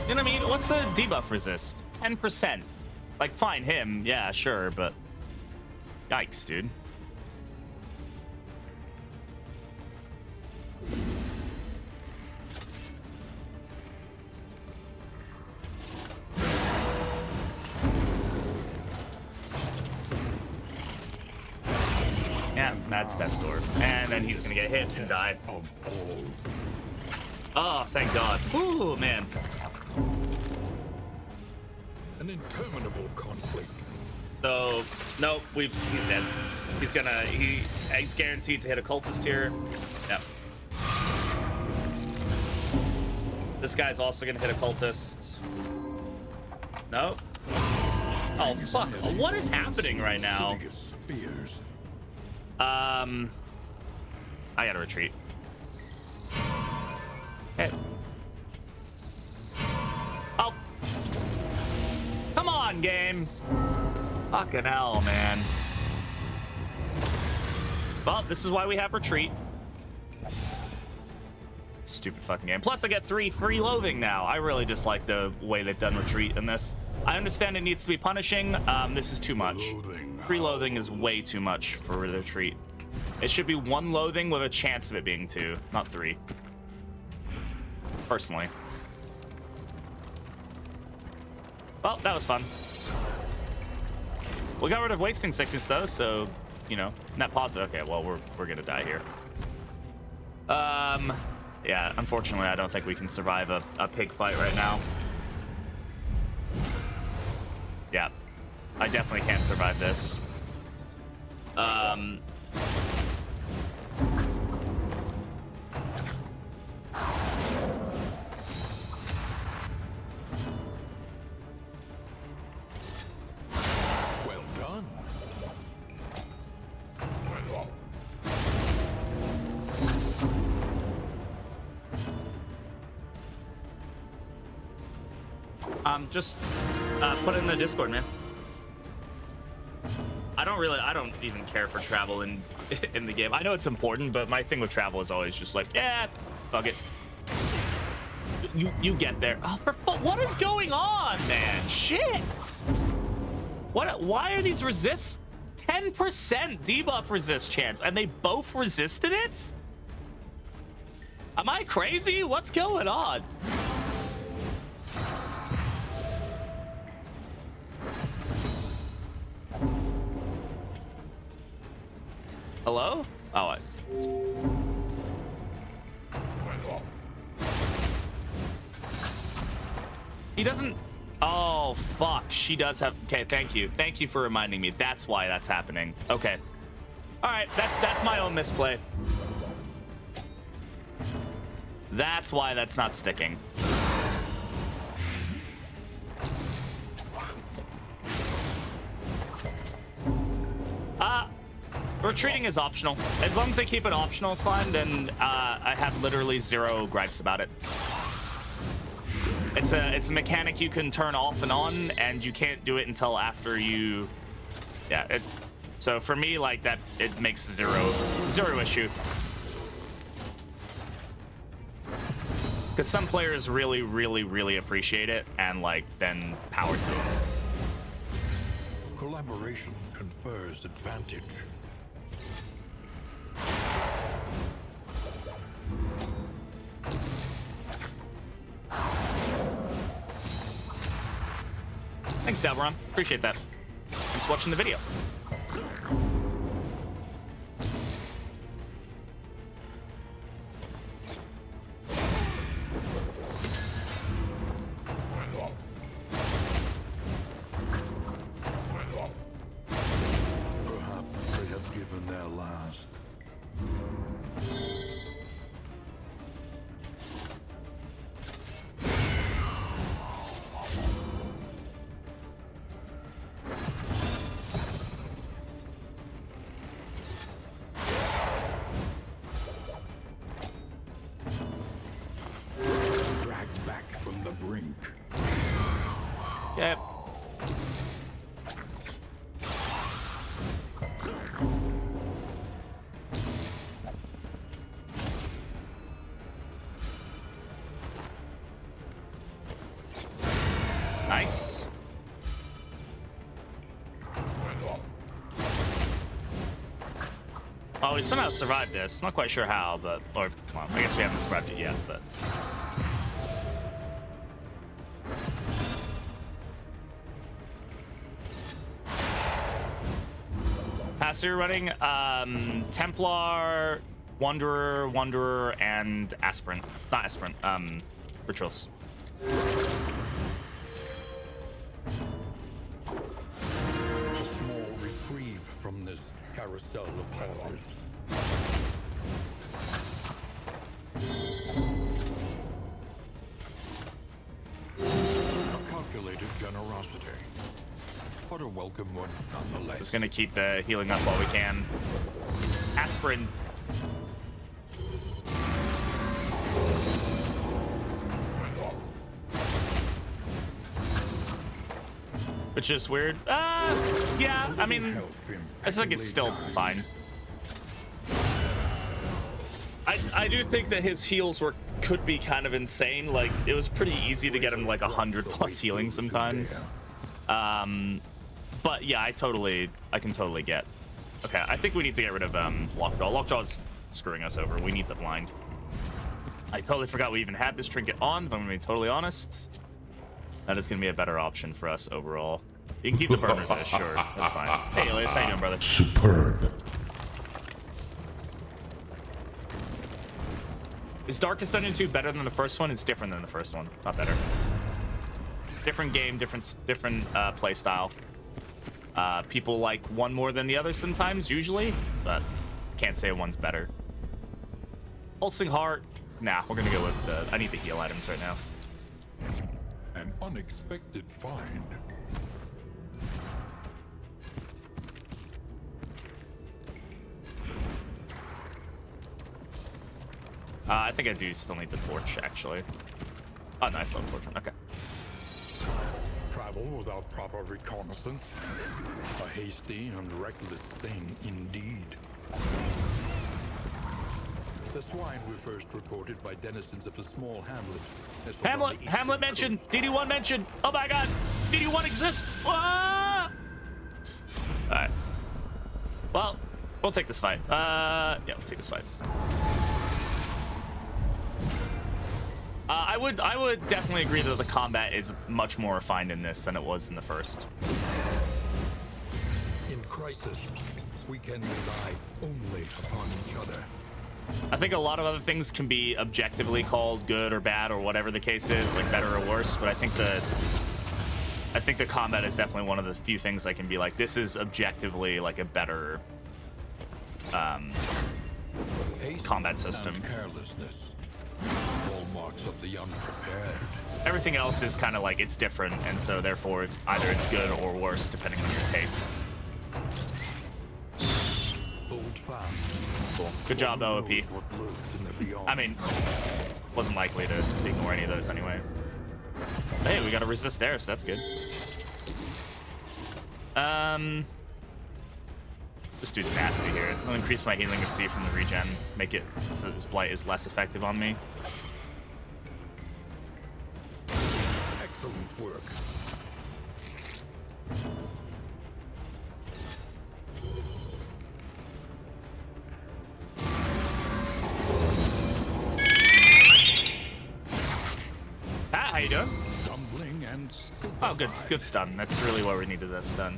You know what I mean? What's a debuff resist? 10%. Like, fine, him, yeah, sure, but yikes, dude. Yeah, that's Death's Door. And then he's gonna get hit and die. Of all. Oh, thank God. Ooh, man. An interminable conflict. So, nope, he's dead. He's guaranteed to hit Occultist here. Yep. This guy's also gonna hit Occultist. Nope. Oh, fuck. What is happening right now? Spears. I gotta retreat. Hey. Oh. Come on, game. Fucking hell, man. Well, this is why we have retreat. Stupid fucking game. Plus, I get 3 free loathing now. I really dislike the way they've done retreat in this. I understand it needs to be punishing. This is too much. Free loathing is way too much for retreat. It should be 1 loathing with a chance of it being 2, not 3. Personally. Well, that was fun. We got rid of wasting sickness though, so net positive. Okay, well we're gonna die here. Yeah, unfortunately, I don't think we can survive a pig fight right now. Yeah, I definitely can't survive this. Well done. Just put it in the Discord, man. I don't even care for travel in the game. I know it's important, but my thing with travel is always just like, yeah, fuck it. You get there. Oh, what is going on, man? Shit. Why are these resists 10% debuff resist chance, and they both resisted it? Am I crazy? What's going on? Hello? Oh, he doesn't. Oh, fuck. She does have. Okay, thank you. Thank you for reminding me. That's why that's happening. Okay. All right, that's my own misplay. That's why that's not sticking. Retreating is optional. As long as they keep it optional, Slime, then I have literally zero gripes about it. It's a mechanic you can turn off and on, and you can't do it until after you. Yeah. So for me, like that, it makes zero issue. Because some players really, really, really appreciate it, and like then power to them. Collaboration confers advantage. Thanks, Delveron. Appreciate that. Thanks for watching the video. Perhaps they have given their last. Dragged back from the brink. Yep. Nice. Oh, we somehow survived this. Not quite sure how, but well, I guess we haven't survived it yet, but. So you're running Templar, Wanderer, and Aspirant. Not Aspirant, Ritualist. A small reprieve from this carousel of horrors. A calculated generosity. But a welcome one, nonetheless. Just gonna keep the healing up while we can. Aspirin. Which is weird. Yeah, I mean, I think it's still fine. I do think that his heals could be kind of insane. Like, it was pretty easy to get him like 100+ healing sometimes. But yeah, I can totally get. Okay, I think we need to get rid of Lockjaw. Lockjaw's screwing us over. We need the blind. I totally forgot we even had this trinket on, if I'm gonna be totally honest. That is gonna be a better option for us overall. You can keep the burners as, sure. That's fine. Hey, Elias, how you doing, brother? Superb. Is Darkest Dungeon 2 better than the first one? It's different than the first one, not better. Different game, different play style. People like one more than the other sometimes, usually, but can't say one's better. Pulsing Heart, nah, we're gonna go with I need the heal items right now. An unexpected find. I think I do still need the torch, actually. Oh, nice, little torch. Okay. Travel without proper reconnaissance. A hasty and reckless thing indeed. The swine were first reported by denizens of a small hamlet. Hamlet mentioned. DD1 mentioned. Oh my god. DD1 exists. Ah! All right. Well, we'll take this fight. Yeah, we'll take this fight. I would definitely agree that the combat is much more refined in this than it was in the first. In crisis, we can rely only upon each other. I think a lot of other things can be objectively called good or bad or whatever the case is, like better or worse, but I think the combat is definitely one of the few things I can be like, this is objectively like a better combat system. And carelessness. Hallmarks of the unprepared. Everything else is kind of like it's different, and so therefore either it's good or worse depending on your tastes. Hold fast. Cool. Good job, OOP. I mean, wasn't likely to ignore any of those anyway. Hey, we got to resist there, so that's good. This dude's nasty here. I'll increase my healing receive from the regen, make it so that this blight is less effective on me. Excellent work. How you doing? Stumbling and Oh, good stun. That's really what we needed, that stun.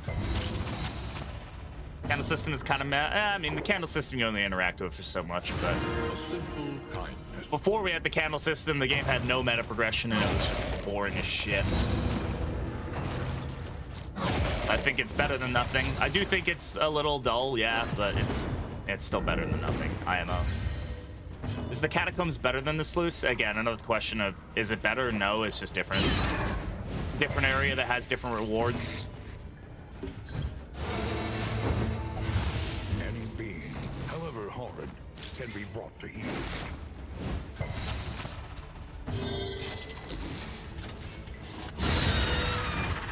Candle system is kind of meh. I mean, the candle system you only interact with for so much, but a simple kindness. before we had the candle system, the game had no meta progression and it was just boring as shit. I think it's better than nothing. I do think it's a little dull, yeah, but it's still better than nothing. IMO. Is the Catacombs better than the Sluice? Again, another question of, is it better? No, it's just different. Different area that has different rewards. Any being, however horrid, can be brought to heel.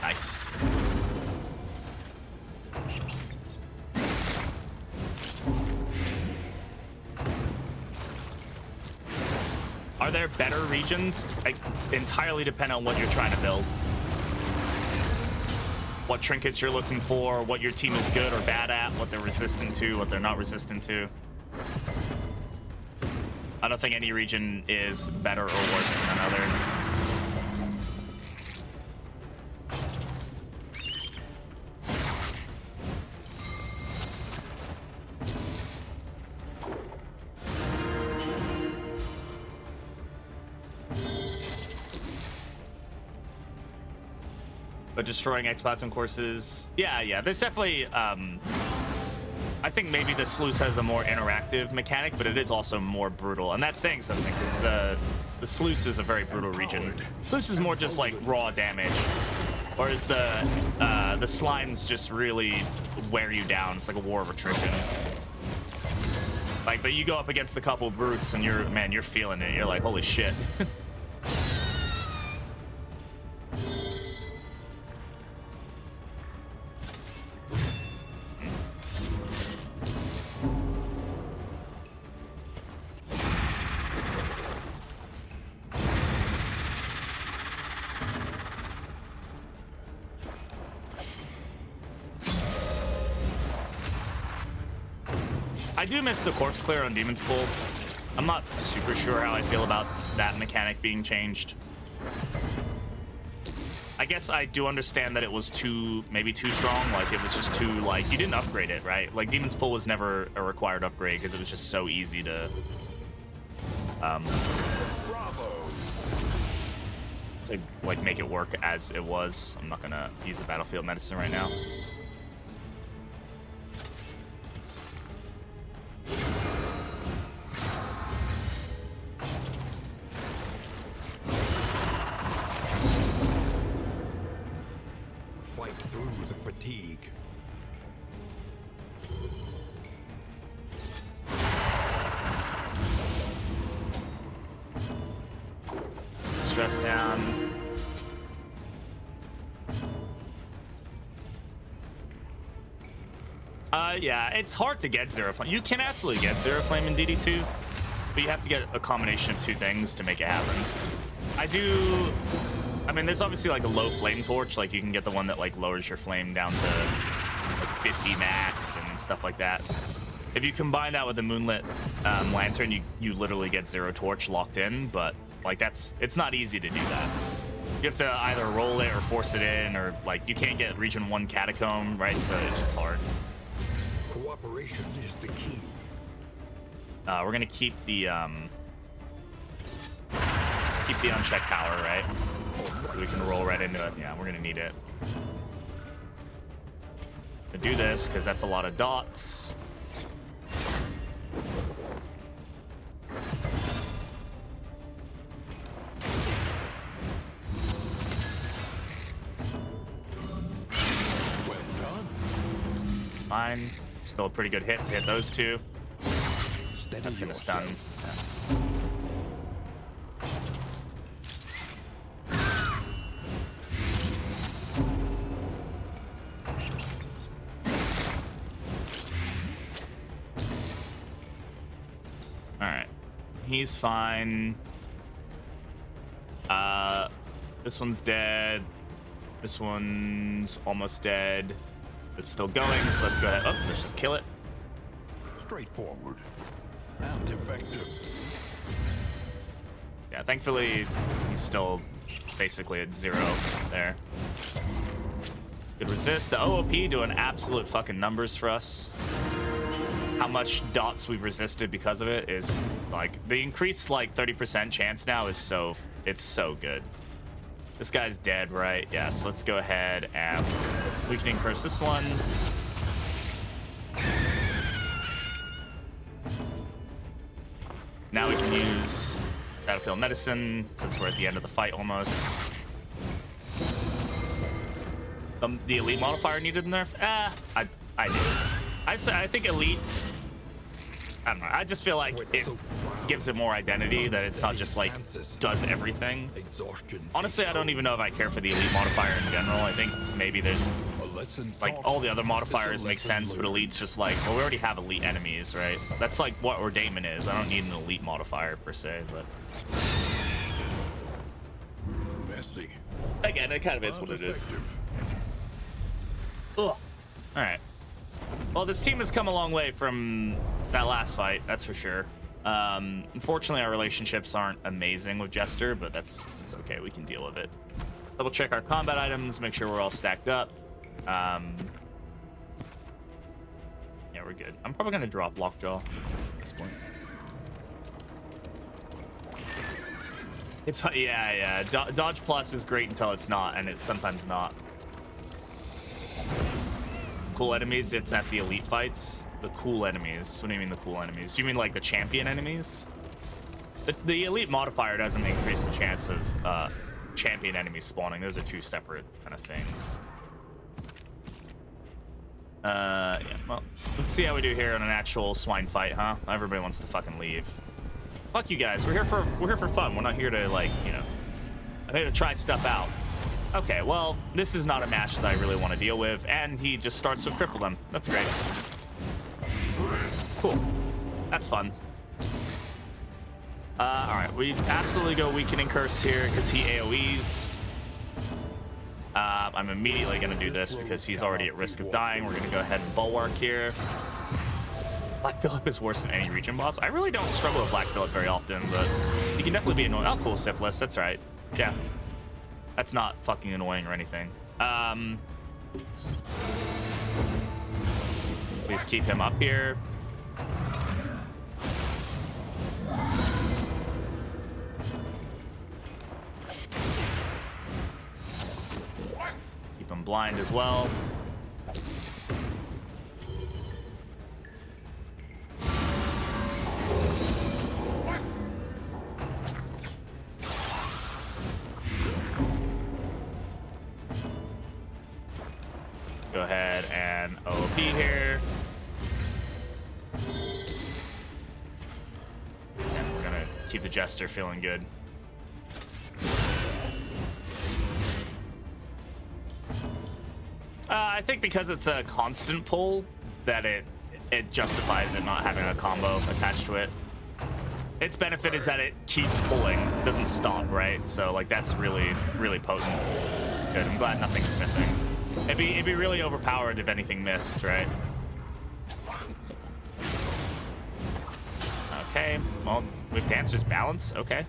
Nice. Are there better regions? I entirely depend on what you're trying to build. What trinkets you're looking for, what your team is good or bad at, what they're resistant to, what they're not resistant to. I don't think any region is better or worse than another. But destroying X-Platinum courses, yeah, there's definitely, I think maybe the Sluice has a more interactive mechanic, but it is also more brutal, and that's saying something, because the Sluice is a very brutal region. Sluice is more just like raw damage, whereas the slimes just really wear you down. It's like a war of attrition. Like, but you go up against a couple brutes, and you're feeling it. You're like, holy shit. I do miss the corpse clear on Demon's Pool. I'm not super sure how I feel about that mechanic being changed. I guess I do understand that it was maybe too strong. Like, it was just too, like, you didn't upgrade it, right? Like, Demon's Pool was never a required upgrade because it was just so easy to Bravo. To like make it work as it was. I'm not gonna use a battlefield medicine right now. Fight through the fatigue. Stress down. Yeah, it's hard to get Zero Flame. You can absolutely get Zero Flame in DD2, but you have to get a combination of two things to make it happen. I mean, there's obviously like a low flame torch, like you can get the one that like lowers your flame down to like 50 max and stuff like that. If you combine that with the Moonlit Lantern, you literally get Zero Torch locked in, but like it's not easy to do that. You have to either roll it or force it in, or like you can't get region 1 Catacomb, right? So it's just hard. Cooperation is the key. We're gonna keep the unchecked power, right? So we can roll right into it. Yeah, we're gonna need it. To do this, because that's a lot of dots. Well done. Fine. Still a pretty good hit to hit those two. Steady That's gonna yourself. stun. Alright. He's fine. This one's dead. This one's almost dead. It's still going, so let's go ahead. Oh, let's just kill it. Straightforward and effective. Yeah, thankfully, he's still basically at 0 there. Good resist. The OOP doing absolute fucking numbers for us. How much dots we've resisted because of it is like the increased like 30% chance now is it's so good. This guy's dead, right? Yes, let's go ahead and weakening curse this one. Now we can use battlefield medicine since we're at the end of the fight almost. The elite modifier needed a nerf? I do. I think elite. I don't know. I just feel like it gives it more identity, that it's not just like does everything. Honestly, I don't even know if I care for the elite modifier in general. I think maybe there's like all the other modifiers make sense, but elite's just like, well, we already have elite enemies, right? That's like what Ordainment is. I don't need an elite modifier per se, but Messy. again, it kind of is what it is. Ugh. All right. Well, this team has come a long way from that last fight, that's for sure. Unfortunately, our relationships aren't amazing with Jester, but that's okay. We can deal with it. Double check our combat items, make sure we're all stacked up. Yeah, we're good. I'm probably gonna drop Lockjaw at this point. It's yeah. Dodge plus is great until it's not, and it's sometimes not. Cool enemies, it's at the elite fights. The cool enemies. What do you mean the cool enemies? Do you mean like the champion enemies? The elite modifier doesn't increase the chance of champion enemies spawning. Those are two separate kind of things. Yeah, well, let's see how we do here in an actual swine fight, huh? Everybody wants to fucking leave. Fuck you guys. We're here for fun. We're not here to like, you know, I'm here to try stuff out. Okay, well, this is not a match that I really want to deal with, and he just starts with cripple them. That's great. Cool. That's fun. All right, we absolutely go weakening curse here because he AoEs. I'm immediately going to do this because he's already at risk of dying. We're going to go ahead and bulwark here. Black Phillip is worse than any region boss. I really don't struggle with Black Phillip very often, but he can definitely be annoying. Oh, cool, Syphilis. That's right. Yeah. That's not fucking annoying or anything. Please keep him up here. blind as well. Go ahead and OP here. And we're gonna keep the Jester feeling good. I think because it's a constant pull, that it justifies it not having a combo attached to it. Its benefit is that it keeps pulling, it doesn't stop, right? So like that's really, really potent. Good. I'm glad nothing's missing. It'd be really overpowered if anything missed, right? Okay. Well, with Dancer's balance, okay.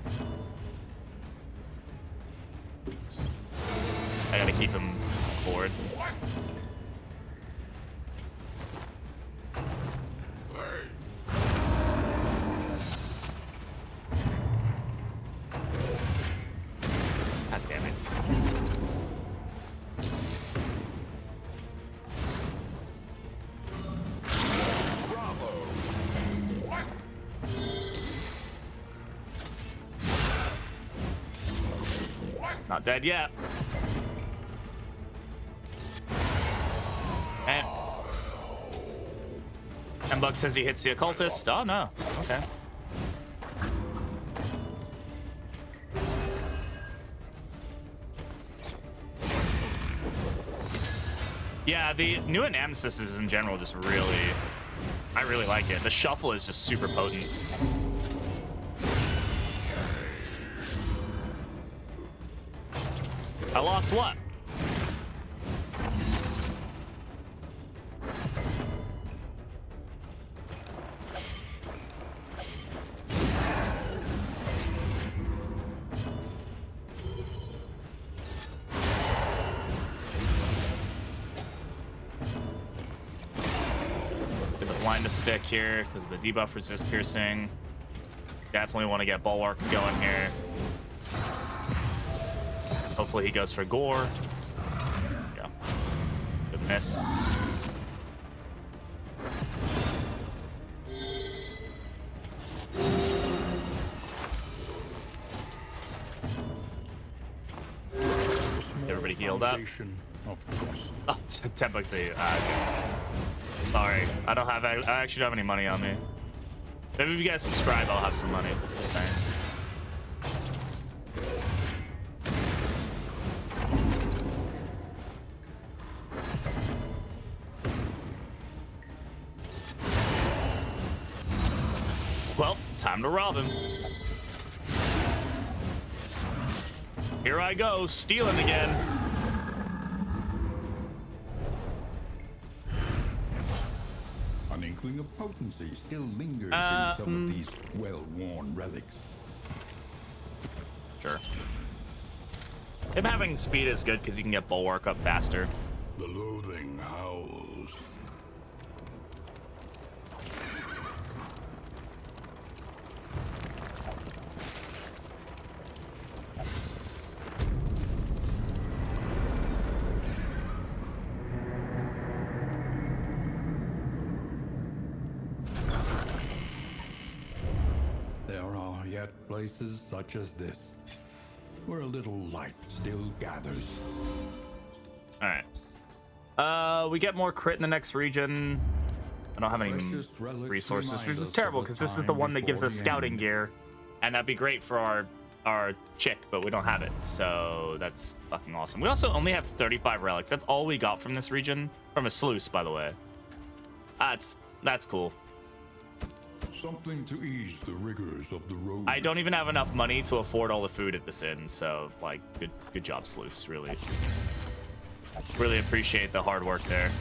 I gotta keep him forward. God damn it. Not dead yet. And Bug says he hits the Occultist. Oh no. Okay. Yeah, the new Nemesis in general just really, I really like it. The shuffle is just super potent. I lost what? Get the blind to stick here because the debuff resist piercing. Definitely want to get Bulwark going here. Hopefully he goes for gore. Yeah. Good miss. Everybody healed up. Oh, 10 bucks a sorry. I actually don't have any money on me. Maybe if you guys subscribe, I'll have some money. Just saying. Well, time to rob him. Here I go, stealing again. An inkling of potency still lingers in some of these well-worn relics. Sure. Him having speed is good because you can get Bulwark up faster. The loathing howls. Places such as this, where a little light still gathers. All right. We get more crit in the next region. I don't have any resources, which is terrible because this is the one that gives us scouting gear, and that'd be great for our chick, but we don't have it, so that's fucking awesome. We also only have 35 relics. That's all we got from this region, from a sluice, by the way. That's cool. Something to ease the rigors of the road. I don't even have enough money to afford all the food at this inn, so like, good job, Sluice. Really appreciate the hard work there.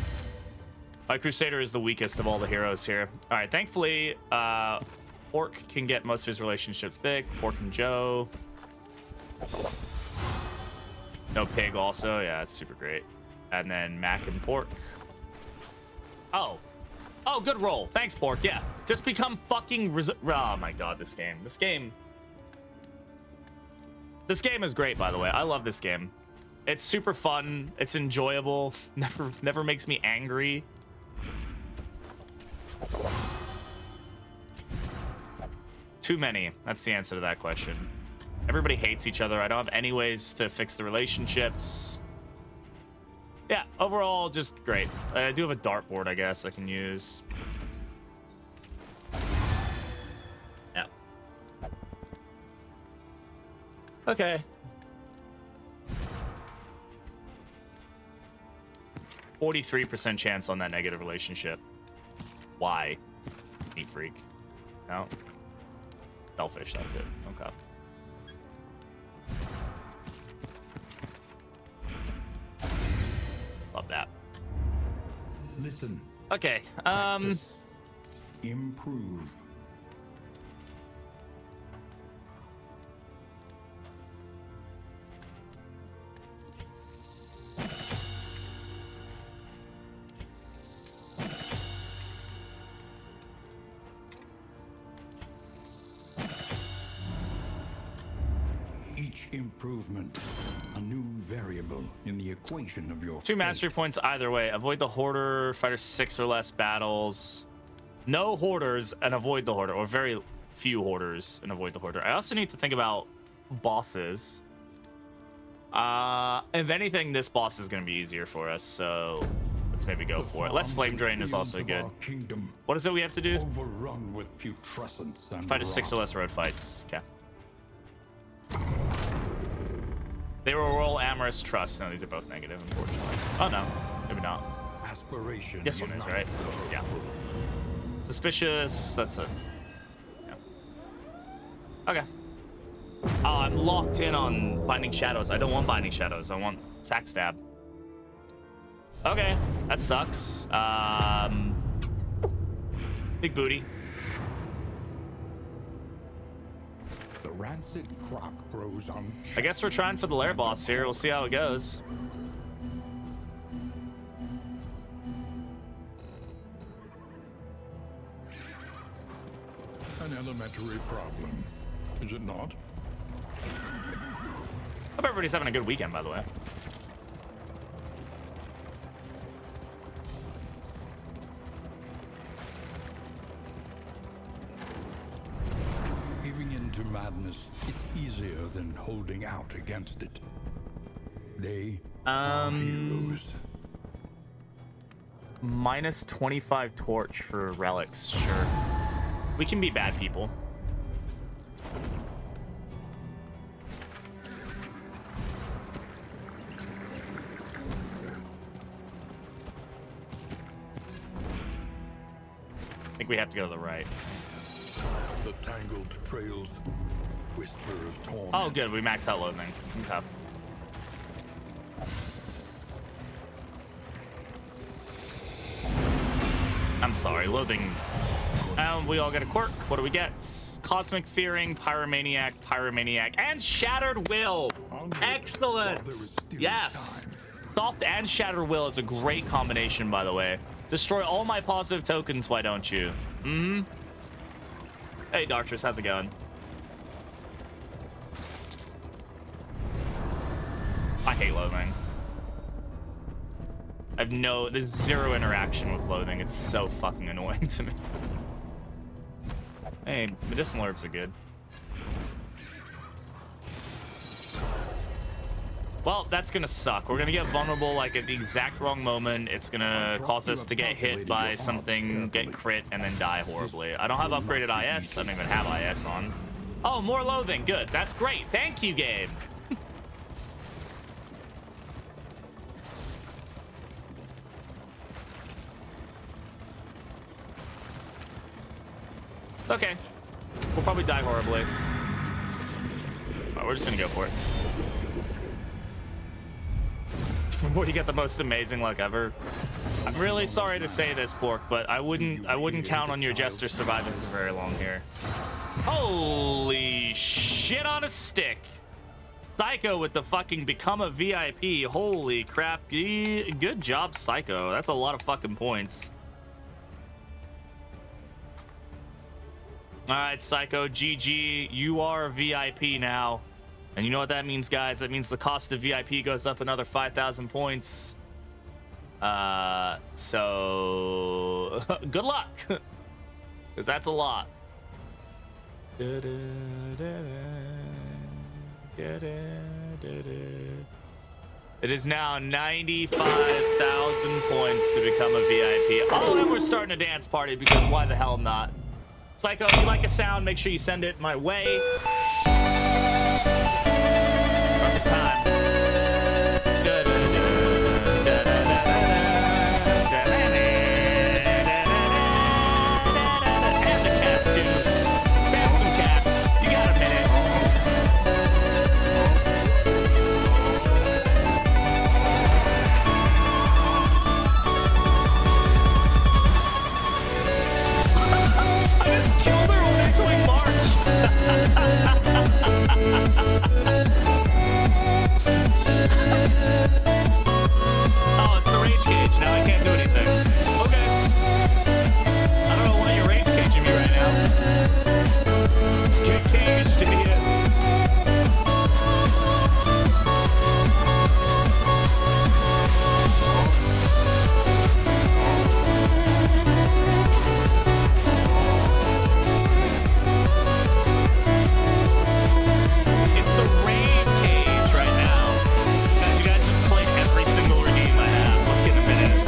My Crusader is the weakest of all the heroes here. All right, thankfully, Pork can get most of his relationships thick. Pork and Joe. No Pig also. Yeah, that's super great. And then Mac and Pork. Oh, good roll. Thanks, Pork. Yeah, just become fucking oh my god, this game is great, by the way. I love this game. It's super fun. It's enjoyable. Never makes me angry. Too many. That's the answer to that question. Everybody hates each other. I don't have any ways to fix the relationships. Yeah, overall, just great. I do have a dartboard, I guess, I can use. Yeah. Okay. 43% chance on that negative relationship. Why? Neat freak. No. Selfish, that's it. Okay. Love that. Listen. Okay. Practice, improve. Each improvement, a new variable in the equation of your 2 mastery points either way. Avoid the hoarder, fighter 6 or less battles. No hoarders and avoid the hoarder, or very few hoarders and avoid the hoarder. I also need to think about bosses. If anything, this boss is going to be easier for us, so let's maybe go for it. Less flame drain is also good. What is it we have to do? Overrun with putrescence and Fight a 6 or less road fights. Okay. They were roll amorous trust. No, these are both negative, unfortunately. Oh no, maybe not. Aspiration. This one is, right? Yeah. Suspicious. That's it. Yeah. Okay. Oh, I'm locked in on Binding Shadows. I don't want Binding Shadows. I want Sack Stab. Okay, that sucks. Big booty. The rancid crop grows on. I guess we're trying for the Lair boss here. We'll see how it goes. An elementary problem, is it not? Hope everybody's having a good weekend, by the way. Giving in to madness is easier than holding out against it. They are heroes. Minus 25 torch for relics, sure. We can be bad people. I think we have to go to the right. The tangled trails, whisper of torment. Oh, good. We maxed out loathing. Okay. I'm sorry, loathing. We all get a quirk. What do we get? Cosmic Fearing, Pyromaniac, and Shattered Will. Excellent. Yes. Soft and Shattered Will is a great combination, by the way. Destroy all my positive tokens, why don't you? Mm-hmm. Hey, Dartress, how's it going? I hate loathing. There's zero interaction with loathing. It's so fucking annoying to me. Hey, medicinal herbs are good. Well, that's gonna suck. We're gonna get vulnerable like at the exact wrong moment. It's gonna cause us to get hit by something, get crit, and then die horribly. I don't have upgraded IS. I don't even have IS on. Oh, more loathing. Good. That's great. Thank you, game. It's okay. We'll probably die horribly. Oh, we're just gonna go for it. Before you get the most amazing luck ever. I'm really sorry to say this, Pork, but I wouldn't count on your Jester surviving for very long here. Holy shit on a stick. Psycho with the fucking become a VIP. Holy crap. Good job, Psycho. That's a lot of fucking points. All right, Psycho, GG. You are a VIP now. And you know what that means, guys? That means the cost of VIP goes up another 5,000 points. So good luck, because that's a lot. It is now 95,000 points to become a VIP. Oh, and we're starting a dance party, because why the hell not? Psycho, if you like a sound, make sure you send it my way. Perfect time. And the cats, too. Spam some cats. You got a minute. I just killed her with echoing march. Oh, it's the rage cage. Now I can't do anything. Okay. I don't know why you're rage caging me right now. Get caged, idiot. It's the rain cage right now. Guys, you guys just played every single redeem I have. Look in a minute.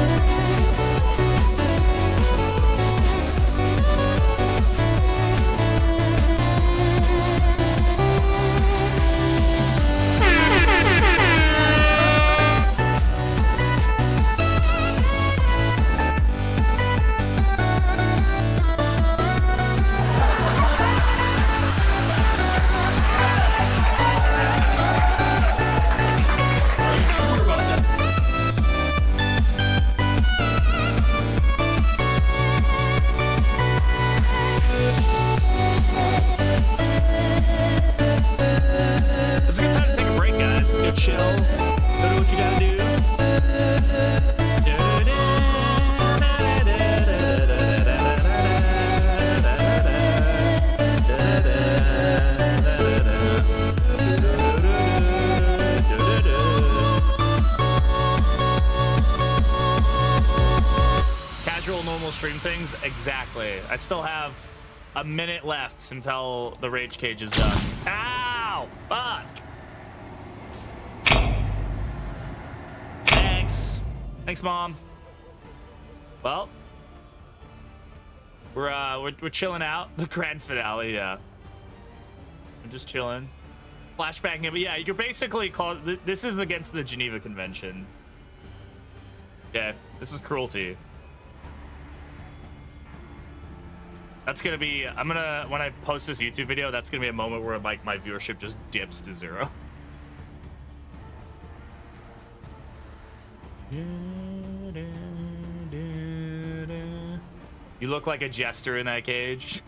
Are you sure about that? It's a good time to take a break, guys. Go chill. Go do what you gotta do. Casual, normal stream things? Exactly. I still have a minute left until the rage cage is done. Ow! Fuck! Thanks. Thanks, Mom. Well, we're chilling out. The grand finale, yeah. I'm just chilling. Flashbacking it, but yeah, you're basically called. This is against the Geneva Convention. Yeah, this is cruelty. That's gonna be. When I post this YouTube video, that's gonna be a moment where like my viewership just dips to 0. You look like a jester in that cage.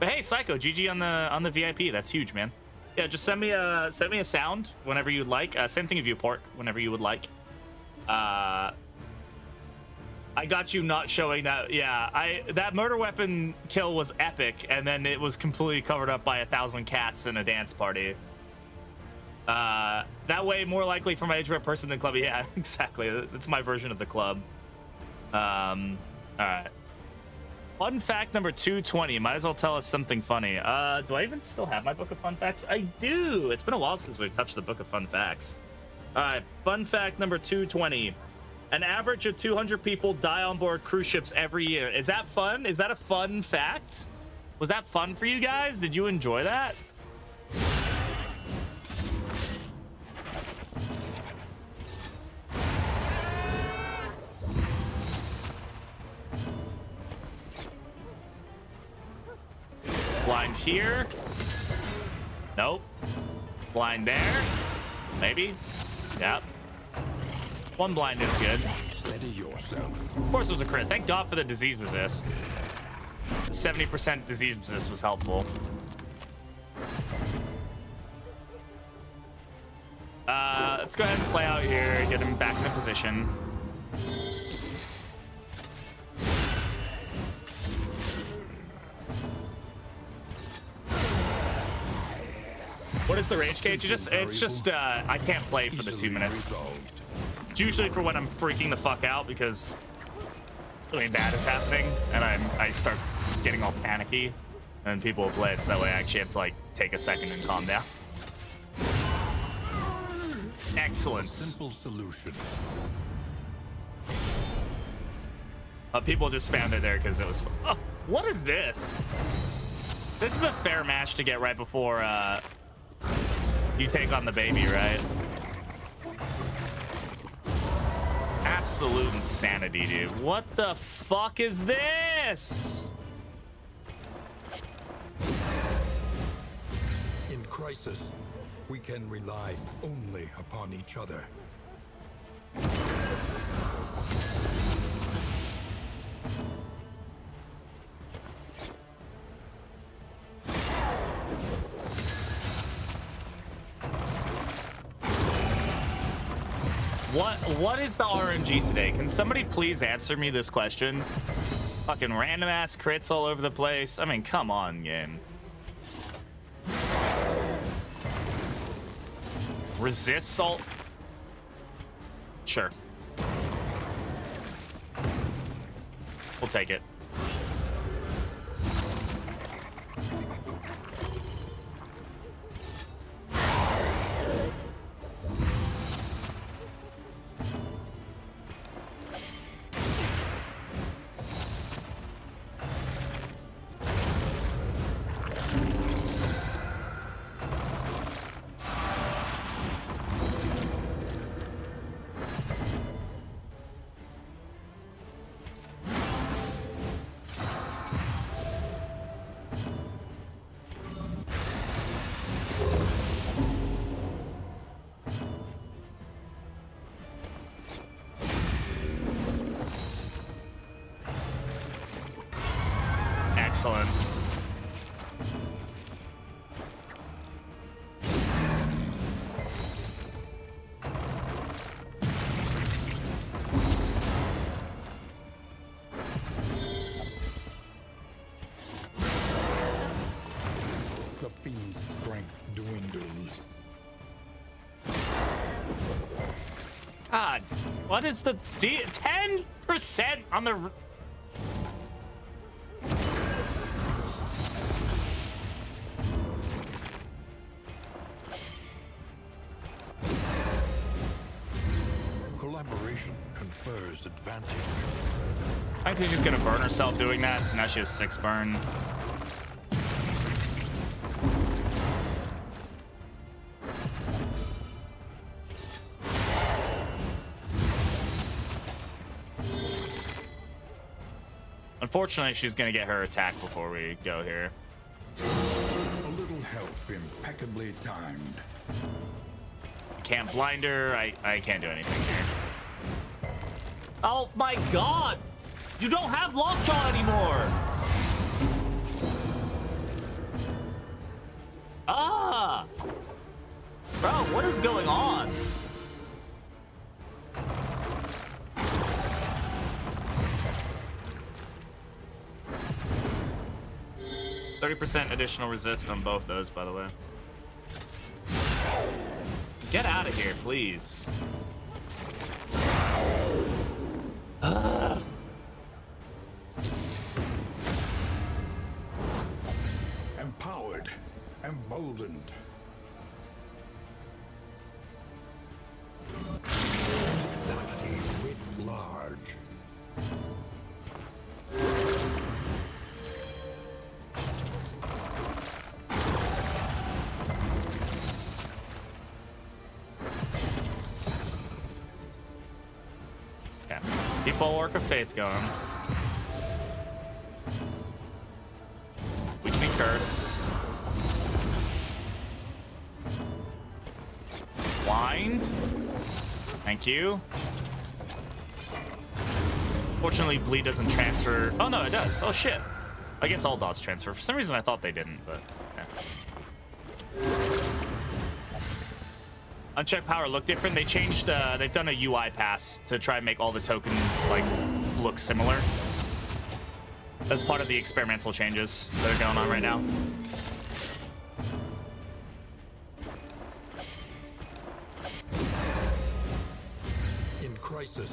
But hey, Psycho, GG on the VIP. That's huge, man. Yeah, just send me a sound whenever you'd like. Same thing if you port whenever you would like. I got you not showing that. Yeah, that murder weapon kill was epic, and then it was completely covered up by 1,000 cats in a dance party. That way, more likely for my introvert person than club. Yeah, exactly. That's my version of the club. All right. Fun fact number 220. Might as well tell us something funny. Do I even still have my book of fun facts? I do. It's been a while since we've touched the book of fun facts. All right. Fun fact number 220. An average of 200 people die on board cruise ships every year. Is that fun? Is that a fun fact? Was that fun for you guys? Did you enjoy that? Blind here. Nope. Blind there. Maybe. Yep. One blind is good. Steady yourself. Of course it was a crit. Thank God for the disease resist. 70% disease resist was helpful. Let's go ahead and play out here. Get him back in position. the rage cage? It's just I can't play for the 2 minutes. It's usually for when I'm freaking the fuck out because something bad is happening and I start getting all panicky, and people will play it so that way I actually have to like take a second and calm down. Excellent. Simple solution. People just spammed it there because it was fun. Oh, what is this? This is a fair match to get right before you take on the baby, right? Absolute insanity, dude. What the fuck is this? In crisis, we can rely only upon each other. What is the RNG today? Can somebody please answer me this question? Fucking random ass crits all over the place. I mean, come on, game. Resist salt? Sure. We'll take it. Excellent. The fiend's strength dwindles. God, what is the 10% on the... Collaboration confers advantage. I think she's gonna burn herself doing that, so now she has 6 burn. Unfortunately, she's gonna get her attack before we go here. A little help impeccably timed. Can't blind her. I can't do anything here. Oh my god! You don't have lockjaw anymore! Ah! Bro, what is going on? %, additional resist on both those, by the way. Get out of here, please. Empowered, emboldened. Lucky writ large. Yeah. Keep Bulwark of Faith going. Weakening Curse. Blind. Thank you. Fortunately, Bleed doesn't transfer. Oh, no, it does. Oh, shit. I guess all dots transfer. For some reason, I thought they didn't, but yeah. Unchecked power look different. They changed, they've done a UI pass to try and make all the tokens, like, look similar. As part of the experimental changes that are going on right now. crisis,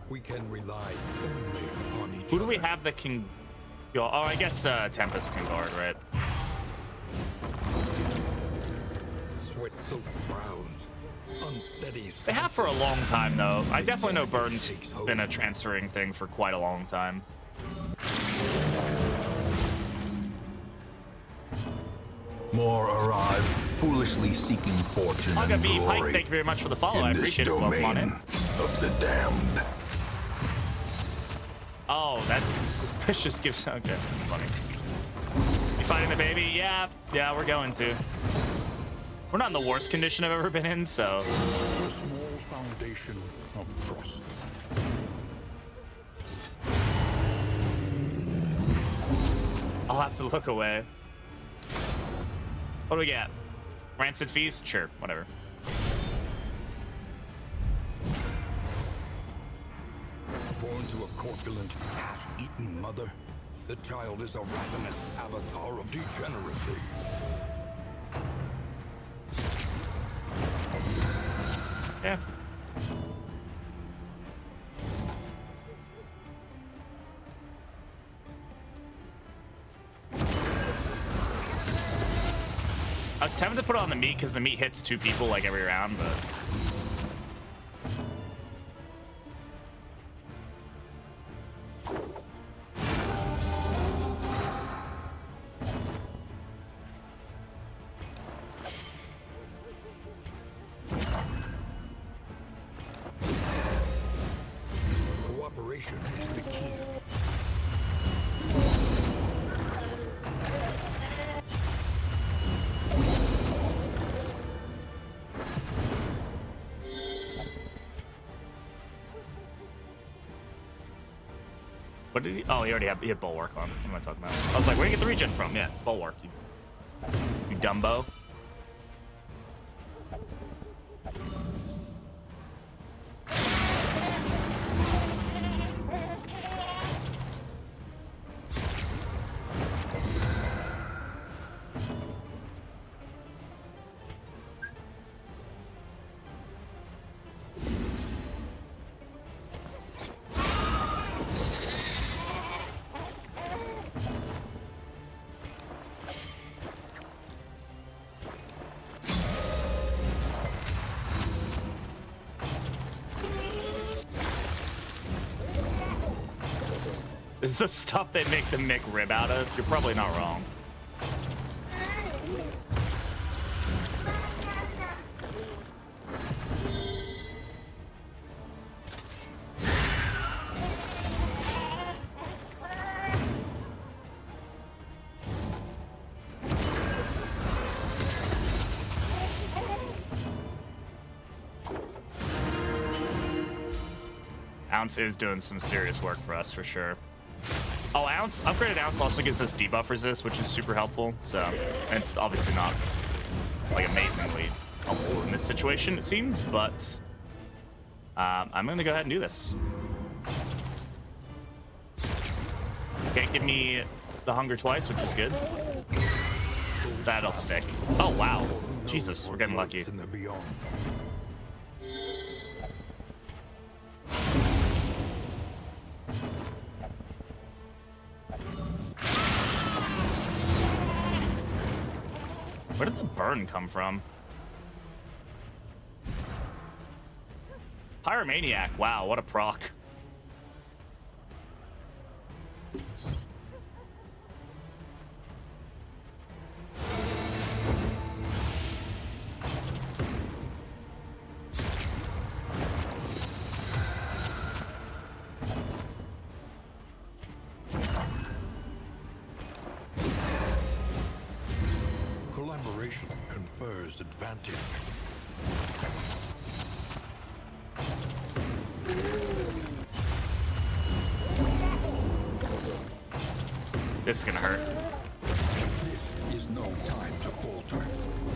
we can rely only upon each other. Who do we have that can go? Oh, I guess Tempest can guard, right? Sweat-soaked brows, unsteady. They have for a long time, though. I definitely know Burden's been a transferring thing for quite a long time. More arrive, foolishly seeking fortune and B. Pike, glory thank you very much for the follow. I in this appreciate it. Welcome on in. domain of the damned. Oh, that suspicious gives. Okay, that's funny. You finding the baby? Yeah, we're going to. We're not in the worst condition I've ever been in, so. A small foundation of trust. I'll have to look away. What do we get? Rancid feast? Sure, whatever. Born to a corpulent, half-eaten mother, the child is a ravenous avatar of degeneracy. Yeah. I was tempted to put it on the meat because the meat hits 2 people like every round, but Cooperation is the key. what did he? Oh, he had bulwark on. What am I talking about? I was like, where do you get the regen from? Yeah, bulwark. You Dumbo. Is the stuff they make the Mick rib out of? You're probably not wrong. Ounce is doing some serious work for us for sure. Oh, Ounce, upgraded Ounce also gives us debuff resist, which is super helpful. So, and it's obviously not like amazingly helpful in this situation, it seems, but I'm gonna go ahead and do this. Can't give me the hunger twice, which is good. That'll stick. Oh wow, Jesus, we're getting lucky. In the beyond. Where did the burn come from? Pyromaniac. Wow, what a proc. Collaboration confers advantage. This is gonna hurt. This is no time to falter.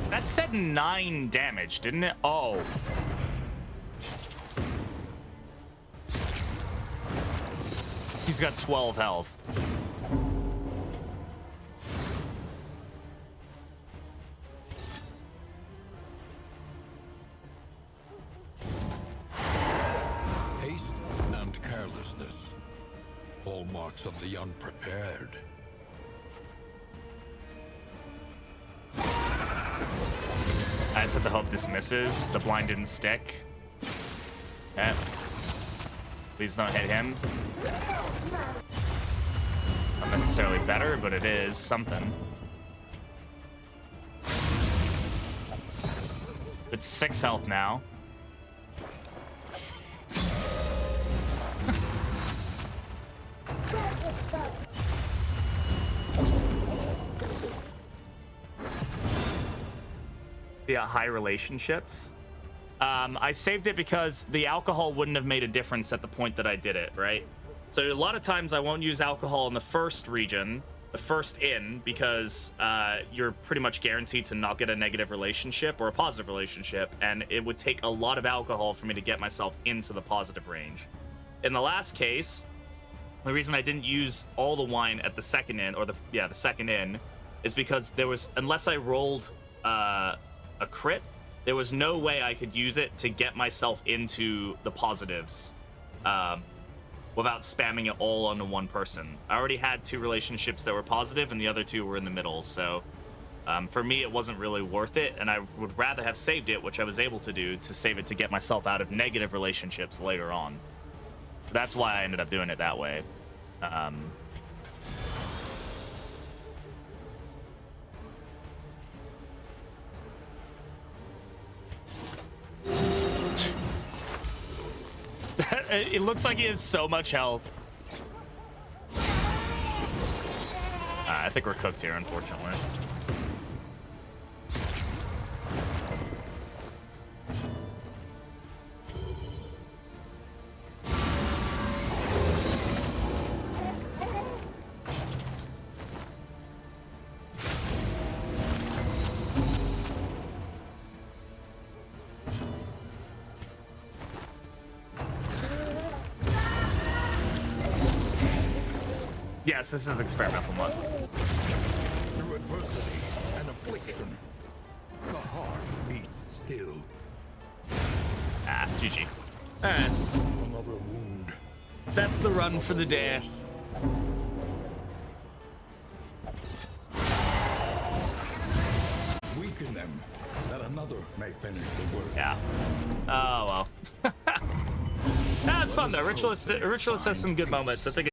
That said 9 damage, didn't it? Oh. He's got 12 health. hallmarks of the unprepared. I just have to hope this misses. The blind didn't stick. Okay. Please don't hit him. Not necessarily better, but it is something. It's 6 health now. Yeah, high relationships. I saved it because the alcohol wouldn't have made a difference at the point that I did it, right? So a lot of times I won't use alcohol in the first region, the first inn, because you're pretty much guaranteed to not get a negative relationship or a positive relationship, and it would take a lot of alcohol for me to get myself into the positive range. In the last case, the reason I didn't use all the wine at the second inn, or the second inn, is because there was, unless I rolled a crit, there was no way I could use it to get myself into the positives without spamming it all onto one person. I already had 2 relationships that were positive, and the other 2 were in the middle, so for me it wasn't really worth it, and I would rather have saved it, which I was able to do, to save it to get myself out of negative relationships later on. So that's why I ended up doing it that way. It looks like he has so much health. I think we're cooked here, unfortunately. Yes, this is an experimental one. Through adversity and affliction, the heart beats still. Ah, GG. Alright. Another wound. That's the run for the day. Weaken them, that another may finish the work. Yeah. Oh, well. That's fun, though. Ritualist has some good moments. I think